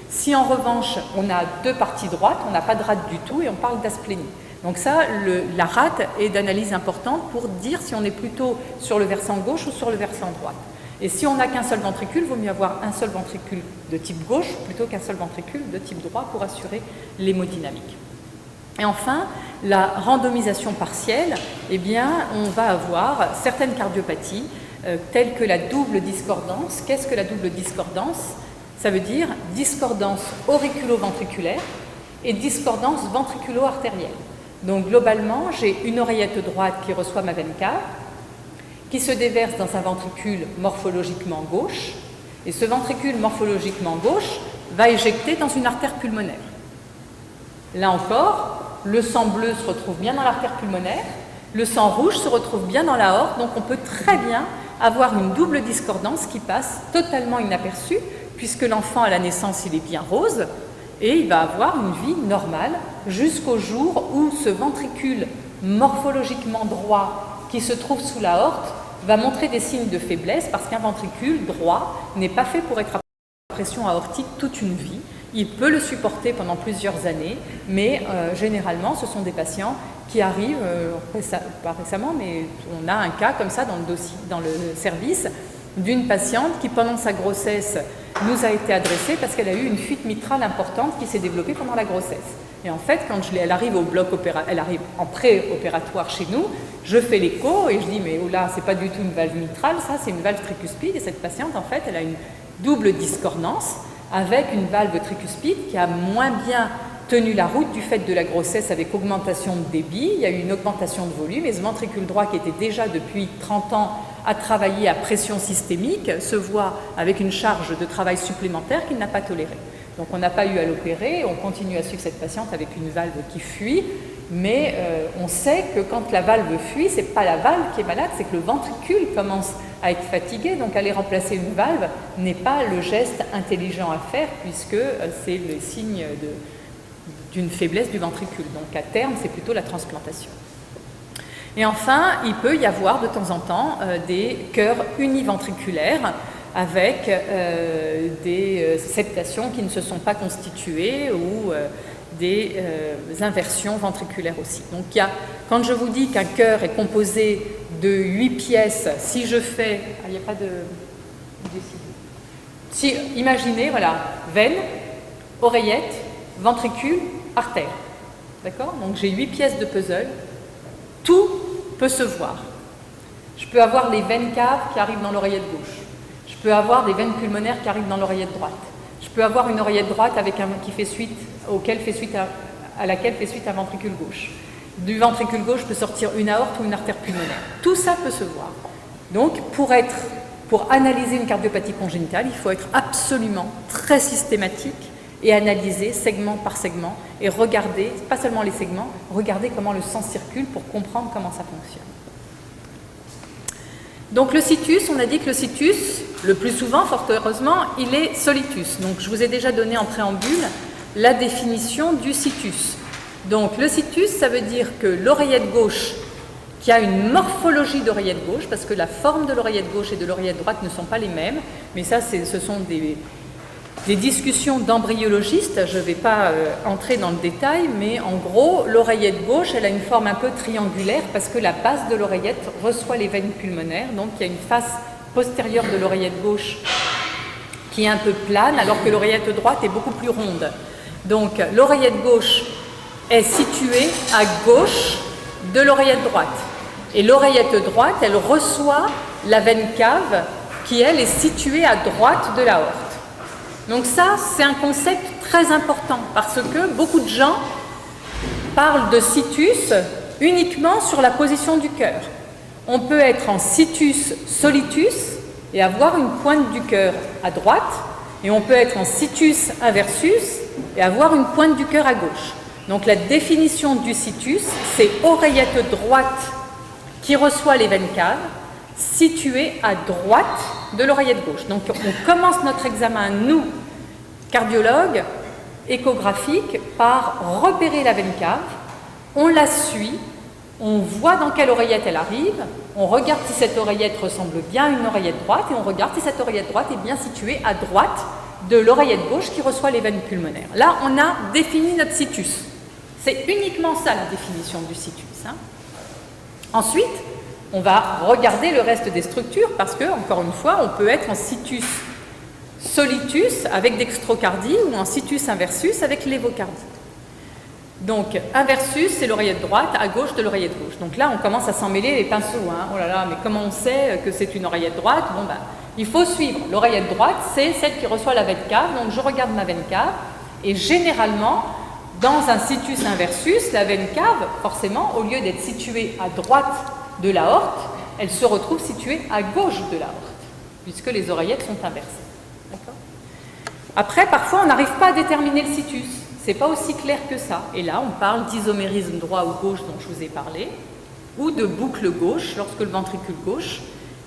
Si en revanche on a deux parties droites, on n'a pas de rate du tout, et on parle d'asplénie. Donc ça, la rate est d'analyse importante pour dire si on est plutôt sur le versant gauche ou sur le versant droite. Et si on n'a qu'un seul ventricule, il vaut mieux avoir un seul ventricule de type gauche plutôt qu'un seul ventricule de type droit pour assurer l'hémodynamique. Et enfin, la randomisation partielle, eh bien, on va avoir certaines cardiopathies telles que la double discordance. Qu'est-ce que la double discordance? Ça veut dire discordance auriculo-ventriculaire et discordance ventriculo-artérielle. Donc globalement, j'ai une oreillette droite qui reçoit ma veine cave, qui se déverse dans un ventricule morphologiquement gauche, et ce ventricule morphologiquement gauche va éjecter dans une artère pulmonaire. Là encore, le sang bleu se retrouve bien dans l'artère pulmonaire, le sang rouge se retrouve bien dans l'aorte, donc on peut très bien avoir une double discordance qui passe totalement inaperçue, puisque l'enfant à la naissance, il est bien rose, et il va avoir une vie normale jusqu'au jour où ce ventricule morphologiquement droit qui se trouve sous l'aorte va montrer des signes de faiblesse parce qu'un ventricule droit n'est pas fait pour être à pression aortique toute une vie. Il peut le supporter pendant plusieurs années, mais généralement, ce sont des patients qui arrivent, pas récemment, mais on a un cas comme ça dans le dossier, dans le service, d'une patiente qui, pendant sa grossesse, nous a été adressée parce qu'elle a eu une fuite mitrale importante qui s'est développée pendant la grossesse. Et en fait, quand elle arrive au bloc elle arrive en pré-opératoire chez nous, je fais l'écho et je dis mais oh là, c'est pas du tout une valve mitrale, ça c'est une valve tricuspide. Et cette patiente, en fait, elle a une double discordance avec une valve tricuspide qui a moins bien tenu la route du fait de la grossesse avec augmentation de débit. Il y a eu une augmentation de volume et ce ventricule droit qui était déjà depuis 30 ans à travailler à pression systémique se voit avec une charge de travail supplémentaire qu'il n'a pas tolérée. Donc on n'a pas eu à l'opérer, on continue à suivre cette patiente avec une valve qui fuit, mais on sait que quand la valve fuit, ce n'est pas la valve qui est malade, c'est que le ventricule commence à être fatigué, donc aller remplacer une valve n'est pas le geste intelligent à faire puisque c'est le signe d'une faiblesse du ventricule. Donc à terme, c'est plutôt la transplantation. Et enfin, il peut y avoir de temps en temps des cœurs univentriculaires avec des septations qui ne se sont pas constituées ou des inversions ventriculaires aussi. Donc quand je vous dis qu'un cœur est composé de 8 pièces, si je fais... il n'y a pas de... Si, imaginez, voilà, veine, oreillette, ventricule, artère. D'accord? Donc j'ai 8 pièces de puzzle. Tout peut se voir. Je peux avoir les veines caves qui arrivent dans l'oreillette gauche. Je peux avoir des veines pulmonaires qui arrivent dans l'oreillette droite. Je peux avoir une oreillette droite avec qui fait suite, à laquelle fait suite un ventricule gauche. Du ventricule gauche peut sortir une aorte ou une artère pulmonaire. Tout ça peut se voir. Donc, pour analyser une cardiopathie congénitale, il faut être absolument très systématique et analyser segment par segment et regarder, pas seulement les segments, regarder comment le sang circule pour comprendre comment ça fonctionne. Donc le situs, on a dit que le situs, le plus souvent, fort heureusement, il est solitus. Donc je vous ai déjà donné en préambule la définition du situs. Donc le situs, ça veut dire que l'oreillette gauche, qui a une morphologie d'oreillette gauche, parce que la forme de l'oreillette gauche et de l'oreillette droite ne sont pas les mêmes, mais ça, ce sont des des discussions d'embryologistes. Je ne vais pas entrer dans le détail, mais en gros, l'oreillette gauche, elle a une forme un peu triangulaire parce que la base de l'oreillette reçoit les veines pulmonaires. Donc, il y a une face postérieure de l'oreillette gauche qui est un peu plane, alors que l'oreillette droite est beaucoup plus ronde. Donc, l'oreillette gauche est située à gauche de l'oreillette droite. Et l'oreillette droite, elle reçoit la veine cave qui, elle, est située à droite de l'aorte. Donc ça, c'est un concept très important parce que beaucoup de gens parlent de situs uniquement sur la position du cœur. On peut être en situs solitus et avoir une pointe du cœur à droite, et on peut être en situs inversus et avoir une pointe du cœur à gauche. Donc la définition du situs, c'est oreillette droite qui reçoit les veines caves, située à droite de l'oreillette gauche. Donc on commence notre examen, nous, cardiologues, échographiques, par repérer la veine cave, on la suit, on voit dans quelle oreillette elle arrive, on regarde si cette oreillette ressemble bien à une oreillette droite, et on regarde si cette oreillette droite est bien située à droite de l'oreillette gauche qui reçoit les veines pulmonaires. Là, on a défini notre situs. C'est uniquement ça la définition du situs. Ensuite, on va regarder le reste des structures parce que, encore une fois, on peut être en situs solitus avec dextrocardie ou en situs inversus avec lévocardie. Donc, inversus, c'est l'oreillette droite, à gauche de l'oreillette gauche. Donc là, on commence à s'en mêler les pinceaux. Oh là là, mais comment on sait que c'est une oreillette droite? Bon, ben, il faut suivre. L'oreillette droite, c'est celle qui reçoit la veine cave. Donc, je regarde ma veine cave. Et généralement, dans un situs inversus, la veine cave, forcément, au lieu d'être située à droite de l'aorte, elle se retrouve située à gauche de l'aorte, puisque les oreillettes sont inversées. Après, parfois, on n'arrive pas à déterminer le situs. C'est pas aussi clair que ça. Et là, on parle d'isomérisme droit ou gauche dont je vous ai parlé, ou de boucle gauche, lorsque le ventricule gauche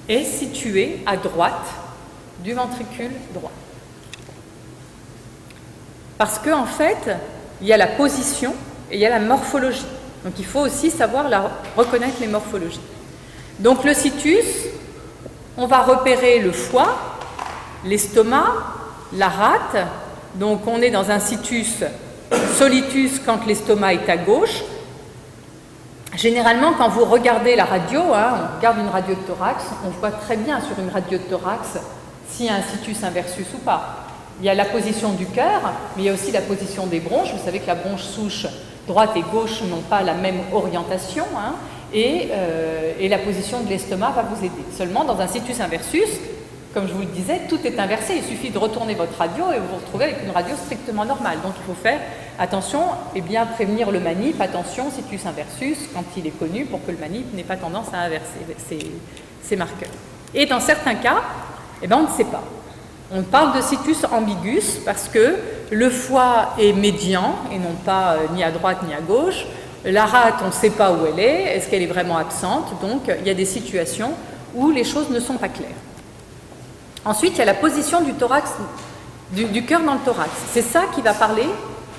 est situé à droite du ventricule droit. Parce qu'en fait, il y a la position et il y a la morphologie. Donc il faut aussi savoir reconnaître les morphologies. Donc le situs, on va repérer le foie, l'estomac, la rate. Donc on est dans un situs solitus quand l'estomac est à gauche. Généralement, quand vous regardez la radio, on regarde une radio de thorax, on voit très bien sur une radio de thorax s'il y a un situs inversus ou pas. Il y a la position du cœur, mais il y a aussi la position des bronches. Vous savez que la bronche souche droite et gauche n'ont pas la même orientation, et la position de l'estomac va vous aider. Seulement, dans un situs inversus, comme je vous le disais, tout est inversé. Il suffit de retourner votre radio et vous vous retrouvez avec une radio strictement normale. Donc il faut faire attention et bien prévenir le manip. Attention, situs inversus, quand il est connu, pour que le manip n'ait pas tendance à inverser ses marqueurs. Et dans certains cas, on ne sait pas. On parle de situs ambigus parce que le foie est médian et non pas ni à droite ni à gauche. La rate, on ne sait pas où elle est. Est-ce qu'elle est vraiment absente? Donc il y a des situations où les choses ne sont pas claires. Ensuite, il y a la position du thorax, du cœur dans le thorax. C'est ça qui va parler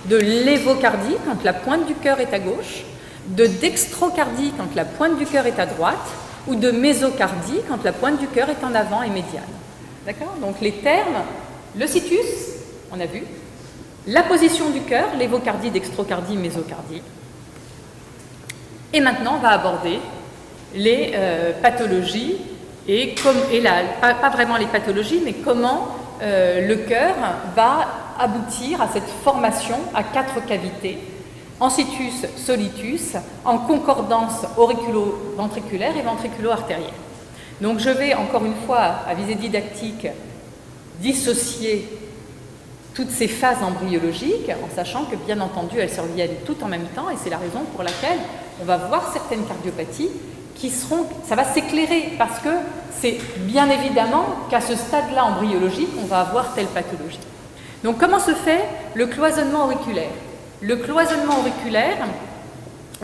de lévocardie quand la pointe du cœur est à gauche, de dextrocardie quand la pointe du cœur est à droite, ou de mésocardie quand la pointe du cœur est en avant et médiane. D'accord? Donc les termes, le situs, on a vu, la position du cœur, lévocardie, dextrocardie, mésocardie. Et maintenant, on va aborder les pathologies. Pas vraiment les pathologies, mais comment le cœur va aboutir à cette formation à 4 cavités, en situs solitus, en concordance auriculo-ventriculaire et ventriculo-artérielle. Donc je vais encore une fois, à visée didactique, dissocier toutes ces phases embryologiques, en sachant que bien entendu elles surviennent toutes en même temps, et c'est la raison pour laquelle on va voir certaines cardiopathies ça va s'éclairer, parce que c'est bien évidemment qu'à ce stade-là embryologique, on va avoir telle pathologie. Donc comment se fait le cloisonnement auriculaire? Le cloisonnement auriculaire,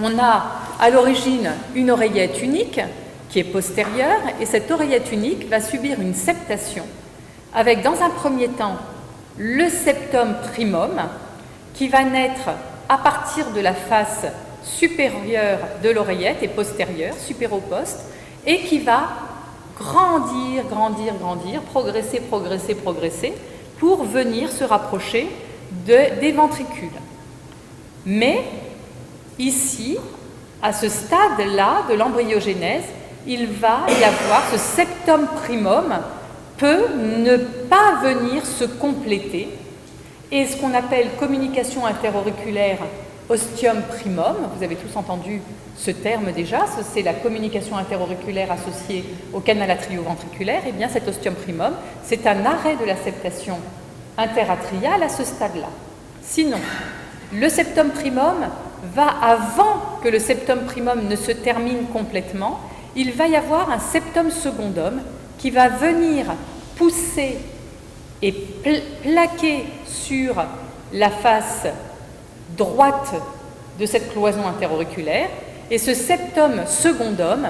on a à l'origine une oreillette unique qui est postérieure, et cette oreillette unique va subir une septation avec dans un premier temps le septum primum qui va naître à partir de la face supérieure de l'oreillette et postérieure, supéroposte, et qui va grandir, progresser, pour venir se rapprocher des ventricules. Mais ici, à ce stade-là de l'embryogénèse, il va y avoir ce septum primum peut ne pas venir se compléter, et ce qu'on appelle communication interauriculaire ostium primum, vous avez tous entendu ce terme déjà, c'est la communication interauriculaire associée au canal atrioventriculaire, et bien cet ostium primum, c'est un arrêt de la septation interatriale à ce stade-là. Sinon, le septum primum va, avant que le septum primum ne se termine complètement, il va y avoir un septum secondum qui va venir pousser et plaquer sur la face droite de cette cloison interauriculaire, et ce septum secondum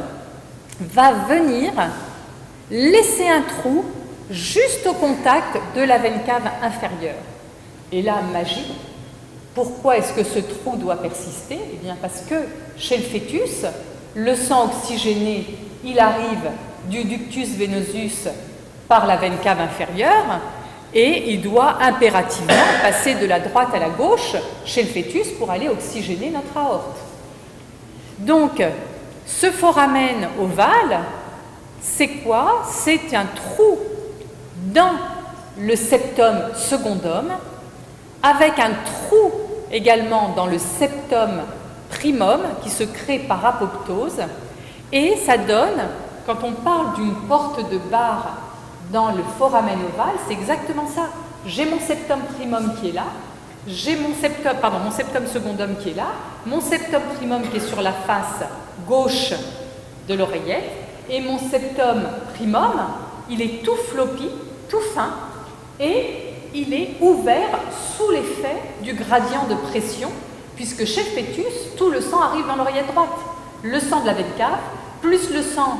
va venir laisser un trou juste au contact de la veine cave inférieure. Et là, magie, pourquoi est-ce que ce trou doit persister? Eh bien parce que chez le fœtus, le sang oxygéné, il arrive du ductus venosus par la veine cave inférieure, et il doit impérativement passer de la droite à la gauche chez le fœtus pour aller oxygéner notre aorte. Donc, ce foramen ovale, c'est quoi? C'est un trou dans le septum secondum, avec un trou également dans le septum primum qui se crée par apoptose, et ça donne, quand on parle d'une porte de barre dans le foramen ovale, c'est exactement ça. J'ai mon septum primum qui est là, j'ai mon septum secondum qui est là, mon septum primum qui est sur la face gauche de l'oreillette, et mon septum primum, il est tout floppy, tout fin, et il est ouvert sous l'effet du gradient de pression, puisque chez le fœtus, tout le sang arrive dans l'oreillette droite. Le sang de la veine cave, plus le sang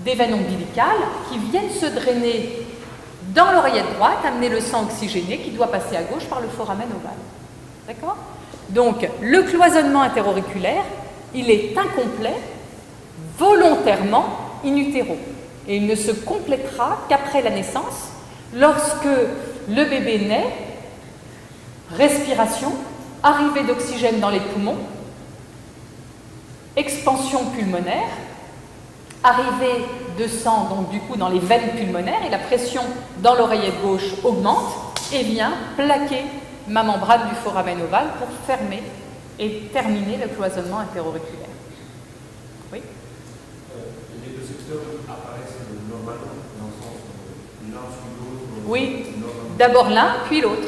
des veines ombilicales qui viennent se drainer dans l'oreillette droite, amener le sang oxygéné qui doit passer à gauche par le foramen ovale. D'accord? Donc, le cloisonnement interauriculaire, il est incomplet, volontairement in utero. Et il ne se complétera qu'après la naissance, lorsque le bébé naît, respiration, arrivée d'oxygène dans les poumons, expansion pulmonaire, arrivée de sang, donc du coup dans les veines pulmonaires, et la pression dans l'oreillette gauche augmente et vient plaquer ma membrane du foramen ovale pour fermer et terminer le cloisonnement interauriculaire. Oui? Les deux secteurs apparaissent normalement dans le sens l'un suit l'autre. Oui, d'abord l'un, puis l'autre.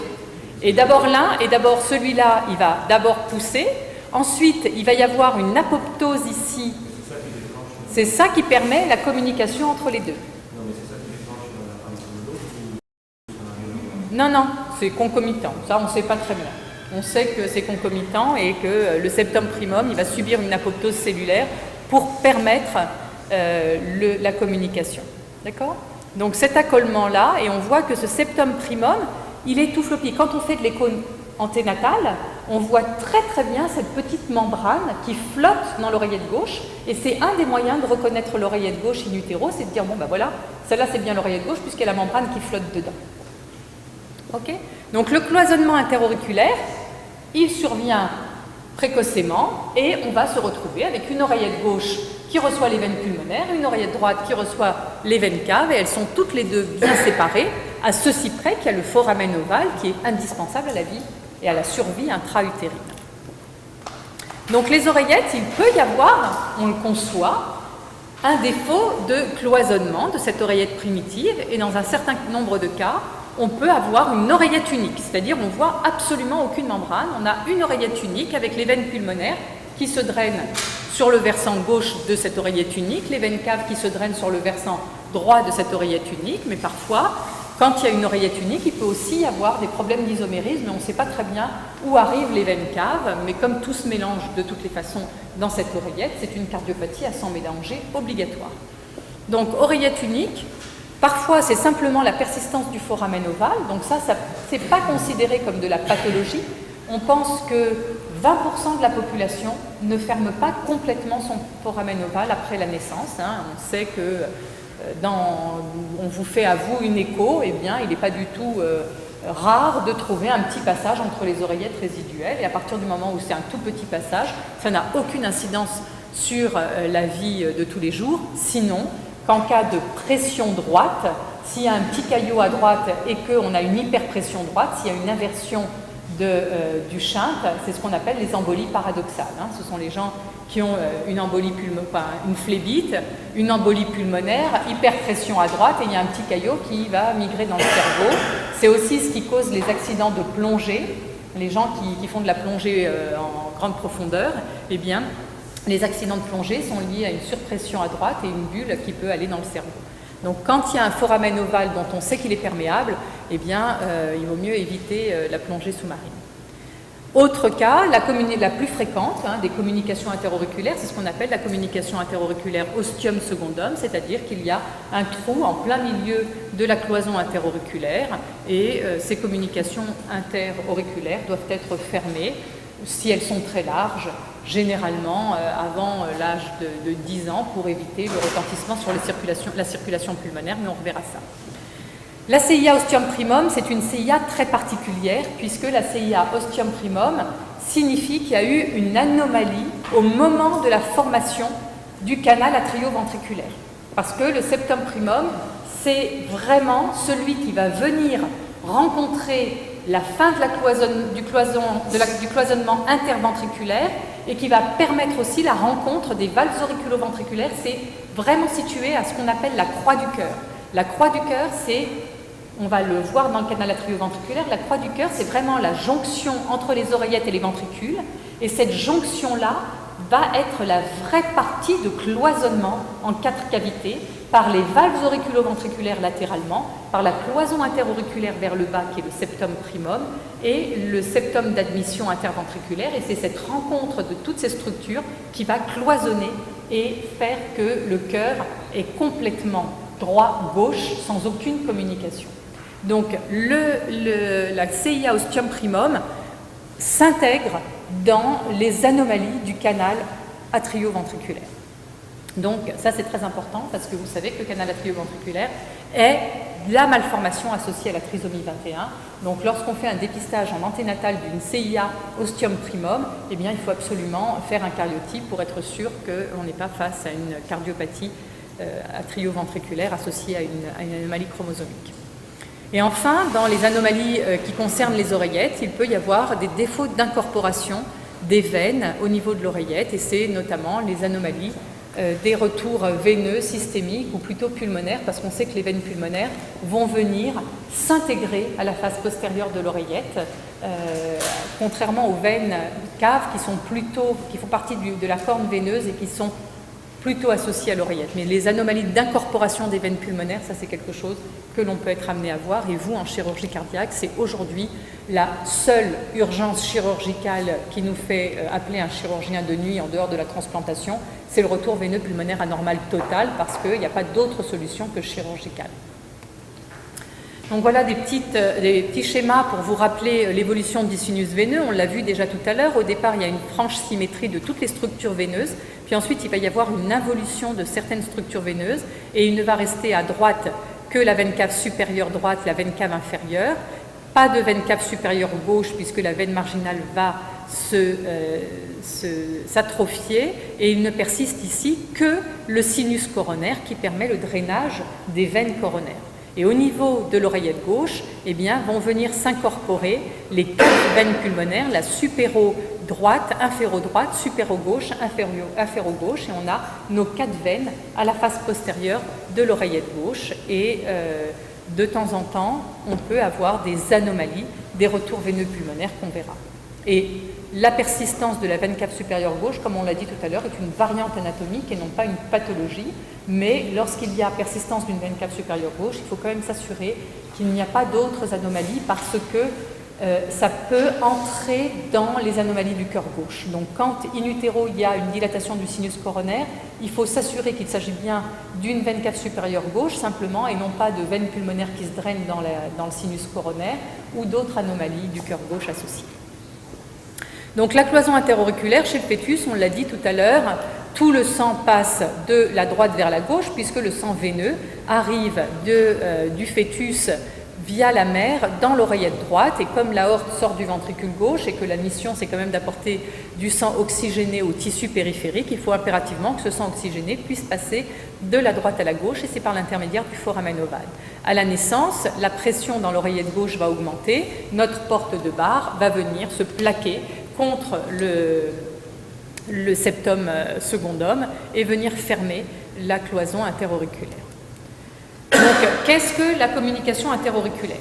Et d'abord l'un, et d'abord celui-là, il va d'abord pousser. Ensuite, il va y avoir une apoptose ici. C'est ça qui permet la communication entre les deux. Non, mais c'est ça qui déclenche la fin de l'autre ou... Non, non, c'est concomitant. Ça, on ne sait pas très bien. On sait que c'est concomitant et que le septum primum, il va subir une apoptose cellulaire pour permettre la communication. D'accord? Donc cet accolement-là, et on voit que ce septum primum, il est tout floppy. Quand on fait de l'écho anténatal, on voit très très bien cette petite membrane qui flotte dans l'oreillette gauche, et c'est un des moyens de reconnaître l'oreillette gauche in utero, c'est de dire, bon ben voilà, celle-là c'est bien l'oreillette gauche puisqu'il y a la membrane qui flotte dedans. Ok? Donc le cloisonnement interauriculaire, il survient précocement, et on va se retrouver avec une oreillette gauche qui reçoit les veines pulmonaires, une oreillette droite qui reçoit les veines caves, et elles sont toutes les deux bien séparées, à ceci près qu'il y a le foramen ovale qui est indispensable à la vie et à la survie intra-utérine. Donc les oreillettes, il peut y avoir, on le conçoit, un défaut de cloisonnement de cette oreillette primitive, et dans un certain nombre de cas, on peut avoir une oreillette unique, c'est-à-dire on voit absolument aucune membrane, on a une oreillette unique avec les veines pulmonaires qui se drainent sur le versant gauche de cette oreillette unique, les veines caves qui se drainent sur le versant droit de cette oreillette unique, mais parfois, quand il y a une oreillette unique, il peut aussi y avoir des problèmes d'isomérisme, mais on ne sait pas très bien où arrivent les veines caves, mais comme tout se mélange de toutes les façons dans cette oreillette, c'est une cardiopathie à sang mélangé obligatoire. Donc, oreillette unique, parfois c'est simplement la persistance du foramen ovale, donc ça c'est pas considéré comme de la pathologie. On pense que 20% de la population ne ferme pas complètement son foramen ovale après la naissance. On sait que on vous fait à vous une écho, eh bien, il n'est pas du tout rare de trouver un petit passage entre les oreillettes résiduelles. Et à partir du moment où c'est un tout petit passage, ça n'a aucune incidence sur la vie de tous les jours. Sinon, qu'en cas de pression droite, s'il y a un petit caillot à droite et qu'on a une hyperpression droite, s'il y a une inversion du shunt, c'est ce qu'on appelle les embolies paradoxales. Ce sont les gens qui ont une embolie une phlébite, une embolie pulmonaire, hyperpression à droite, et il y a un petit caillot qui va migrer dans le cerveau. C'est aussi ce qui cause les accidents de plongée. Les gens qui font de la plongée en grande profondeur, eh bien, les accidents de plongée sont liés à une surpression à droite et une bulle qui peut aller dans le cerveau. Donc quand il y a un foramen ovale dont on sait qu'il est perméable, eh bien, il vaut mieux éviter la plongée sous-marine. Autre cas, la plus fréquente des communications interauriculaires, c'est ce qu'on appelle la communication interauriculaire ostium secundum, c'est-à-dire qu'il y a un trou en plein milieu de la cloison interauriculaire et ces communications interauriculaires doivent être fermées si elles sont très larges, généralement avant l'âge de 10 ans pour éviter le retentissement sur la circulation pulmonaire, mais on reverra ça. La CIA ostium primum, c'est une CIA très particulière puisque la CIA ostium primum signifie qu'il y a eu une anomalie au moment de la formation du canal atrioventriculaire. Parce que le septum primum, c'est vraiment celui qui va venir rencontrer la fin de du cloisonnement interventriculaire et qui va permettre aussi la rencontre des valves auriculoventriculaires. C'est vraiment situé à ce qu'on appelle la croix du cœur. La croix du cœur, c'est, on va le voir dans le canal atrioventriculaire, la croix du cœur, c'est vraiment la jonction entre les oreillettes et les ventricules. Et cette jonction-là va être la vraie partie de cloisonnement en 4 cavités par les valves auriculoventriculaires latéralement, par la cloison interauriculaire vers le bas qui est le septum primum et le septum d'admission interventriculaire. Et c'est cette rencontre de toutes ces structures qui va cloisonner et faire que le cœur est complètement droit-gauche sans aucune communication. Donc la CIA ostium primum s'intègre dans les anomalies du canal atrioventriculaire. Donc ça c'est très important parce que vous savez que le canal atrioventriculaire est la malformation associée à la trisomie 21. Donc lorsqu'on fait un dépistage en anténatal d'une CIA ostium primum, eh bien il faut absolument faire un cariotype pour être sûr qu'on n'est pas face à une cardiopathie atrioventriculaire associée à une anomalie chromosomique. Et enfin, dans les anomalies qui concernent les oreillettes, il peut y avoir des défauts d'incorporation des veines au niveau de l'oreillette, et c'est notamment les anomalies des retours veineux systémiques ou plutôt pulmonaires, parce qu'on sait que les veines pulmonaires vont venir s'intégrer à la face postérieure de l'oreillette, contrairement aux veines caves qui font partie de la corne veineuse et qui sont plutôt associées à l'oreillette. Mais les anomalies d'incorporation des veines pulmonaires, ça c'est quelque chose que l'on peut être amené à voir. Et vous, en chirurgie cardiaque, c'est aujourd'hui la seule urgence chirurgicale qui nous fait appeler un chirurgien de nuit en dehors de la transplantation, c'est le retour veineux pulmonaire anormal total, parce qu'il n'y a pas d'autre solution que chirurgicale. Donc voilà des petits schémas pour vous rappeler l'évolution du sinus veineux. On l'a vu déjà tout à l'heure. Au départ, il y a une franche symétrie de toutes les structures veineuses. Puis ensuite, il va y avoir une involution de certaines structures veineuses. Et il ne va rester à droite que la veine cave supérieure droite, la veine cave inférieure. Pas de veine cave supérieure gauche, puisque la veine marginale va s'atrophier. Et il ne persiste ici que le sinus coronaire qui permet le drainage des veines coronaires. Et au niveau de l'oreillette gauche, eh bien, vont venir s'incorporer les 4 veines pulmonaires, la supéro-droite, inféro-droite, supéro-gauche, inféro-gauche, et on a nos 4 veines à la face postérieure de l'oreillette gauche. Et de temps en temps, on peut avoir des anomalies, des retours veineux pulmonaires qu'on verra. Et la persistance de la veine cave supérieure gauche, comme on l'a dit tout à l'heure, est une variante anatomique et non pas une pathologie. Mais lorsqu'il y a persistance d'une veine cave supérieure gauche, il faut quand même s'assurer qu'il n'y a pas d'autres anomalies parce que ça peut entrer dans les anomalies du cœur gauche. Donc quand in utero il y a une dilatation du sinus coronaire, il faut s'assurer qu'il s'agit bien d'une veine cave supérieure gauche simplement et non pas de veine pulmonaire qui se draine dans le sinus coronaire ou d'autres anomalies du cœur gauche associées. Donc la cloison interauriculaire chez le fœtus, on l'a dit tout à l'heure, tout le sang passe de la droite vers la gauche, puisque le sang veineux arrive du fœtus via la mère dans l'oreillette droite, et comme l'aorte sort du ventricule gauche et que la mission c'est quand même d'apporter du sang oxygéné au tissu périphérique, il faut impérativement que ce sang oxygéné puisse passer de la droite à la gauche, et c'est par l'intermédiaire du foramen ovale. À la naissance, la pression dans l'oreillette gauche va augmenter, notre porte de barre va venir se plaquer contre le septum secondum et venir fermer la cloison interauriculaire. Donc, qu'est-ce que la communication interauriculaire?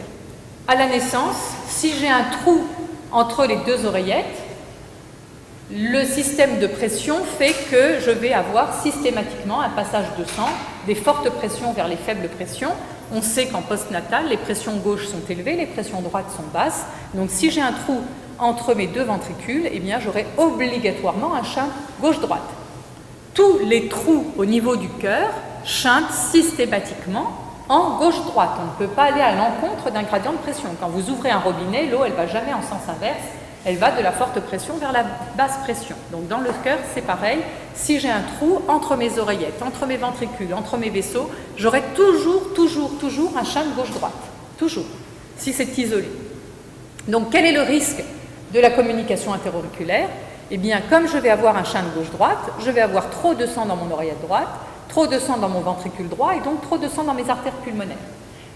À la naissance, si j'ai un trou entre les deux oreillettes, le système de pression fait que je vais avoir systématiquement un passage de sang, des fortes pressions vers les faibles pressions. On sait qu'en postnatal, les pressions gauches sont élevées, les pressions droites sont basses. Donc, si j'ai un trou entre mes deux ventricules, eh bien, j'aurai obligatoirement un shunt gauche-droite. Tous les trous au niveau du cœur shuntent systématiquement en gauche-droite. On ne peut pas aller à l'encontre d'un gradient de pression. Quand vous ouvrez un robinet, l'eau, elle ne va jamais en sens inverse, elle va de la forte pression vers la basse pression. Donc dans le cœur, c'est pareil. Si j'ai un trou entre mes oreillettes, entre mes ventricules, entre mes vaisseaux, j'aurai toujours un shunt gauche-droite. Toujours, si c'est isolé. Donc quel est le risque de la communication interauriculaire? Eh bien, comme je vais avoir un shunt gauche-droite, je vais avoir trop de sang dans mon oreillette droite, trop de sang dans mon ventricule droit et donc trop de sang dans mes artères pulmonaires.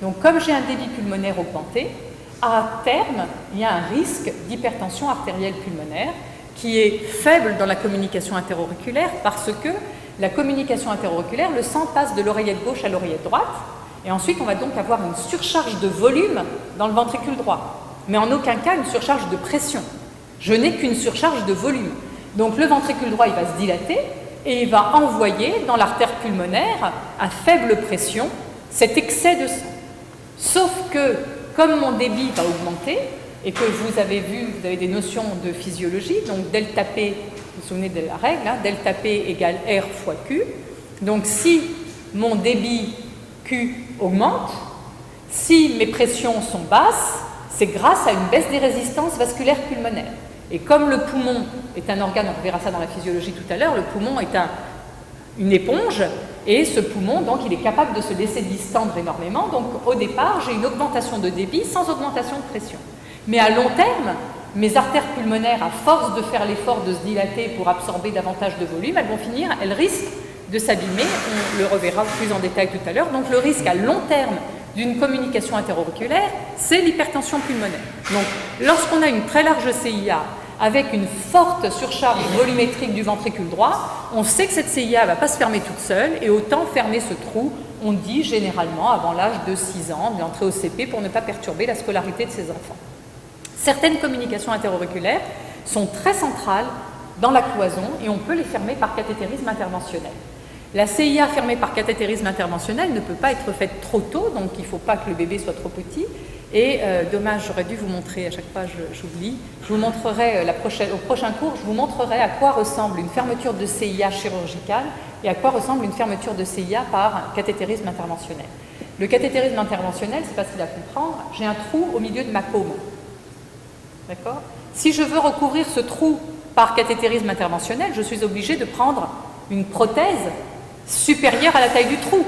Donc comme j'ai un débit pulmonaire augmenté, à terme, il y a un risque d'hypertension artérielle pulmonaire qui est faible dans la communication interauriculaire parce que la communication interauriculaire, le sang passe de l'oreillette gauche à l'oreillette droite et ensuite on va donc avoir une surcharge de volume dans le ventricule droit, mais en aucun cas une surcharge de pression. Je n'ai qu'une surcharge de volume. Donc le ventricule droit, il va se dilater et il va envoyer dans l'artère pulmonaire à faible pression cet excès de sang. Sauf que, comme mon débit va augmenter, et que vous avez vu, vous avez des notions de physiologie, donc delta P, vous vous souvenez de la règle, hein, delta P égale R fois Q. Donc si mon débit Q augmente, si mes pressions sont basses, c'est grâce à une baisse des résistances vasculaires pulmonaires. Et comme le poumon est un organe, on verra ça dans la physiologie tout à l'heure, le poumon est une éponge, et ce poumon, donc, il est capable de se laisser distendre énormément. Donc, au départ, j'ai une augmentation de débit sans augmentation de pression. Mais à long terme, mes artères pulmonaires, à force de faire l'effort de se dilater pour absorber davantage de volume, elles risquent de s'abîmer. On le reverra plus en détail tout à l'heure. Donc, le risque à long terme d'une communication interauriculaire, c'est l'hypertension pulmonaire. Donc, lorsqu'on a une très large CIA, avec une forte surcharge volumétrique du ventricule droit, on sait que cette CIA ne va pas se fermer toute seule et autant fermer ce trou, on dit généralement avant l'âge de 6 ans, de l'entrée au CP, pour ne pas perturber la scolarité de ses enfants. Certaines communications interauriculaires sont très centrales dans la cloison et on peut les fermer par cathétérisme interventionnel. La CIA fermée par cathétérisme interventionnel ne peut pas être faite trop tôt, donc il ne faut pas que le bébé soit trop petit. Et dommage, j'aurais dû vous montrer, à chaque fois j'oublie, je vous montrerai au prochain cours, je vous montrerai à quoi ressemble une fermeture de CIA chirurgicale et à quoi ressemble une fermeture de CIA par cathétérisme interventionnel. Le cathétérisme interventionnel, c'est facile à comprendre, j'ai un trou au milieu de ma paume. D'accord ? Si je veux recouvrir ce trou par cathétérisme interventionnel, je suis obligée de prendre une prothèse supérieure à la taille du trou,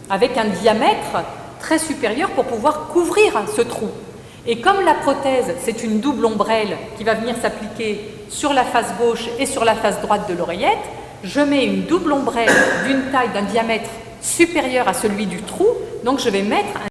avec un diamètre très supérieur pour pouvoir couvrir ce trou. Et comme la prothèse, c'est une double ombrelle qui va venir s'appliquer sur la face gauche et sur la face droite de l'oreillette, je mets une double ombrelle d'une taille, d'un diamètre supérieur à celui du trou, donc je vais mettre un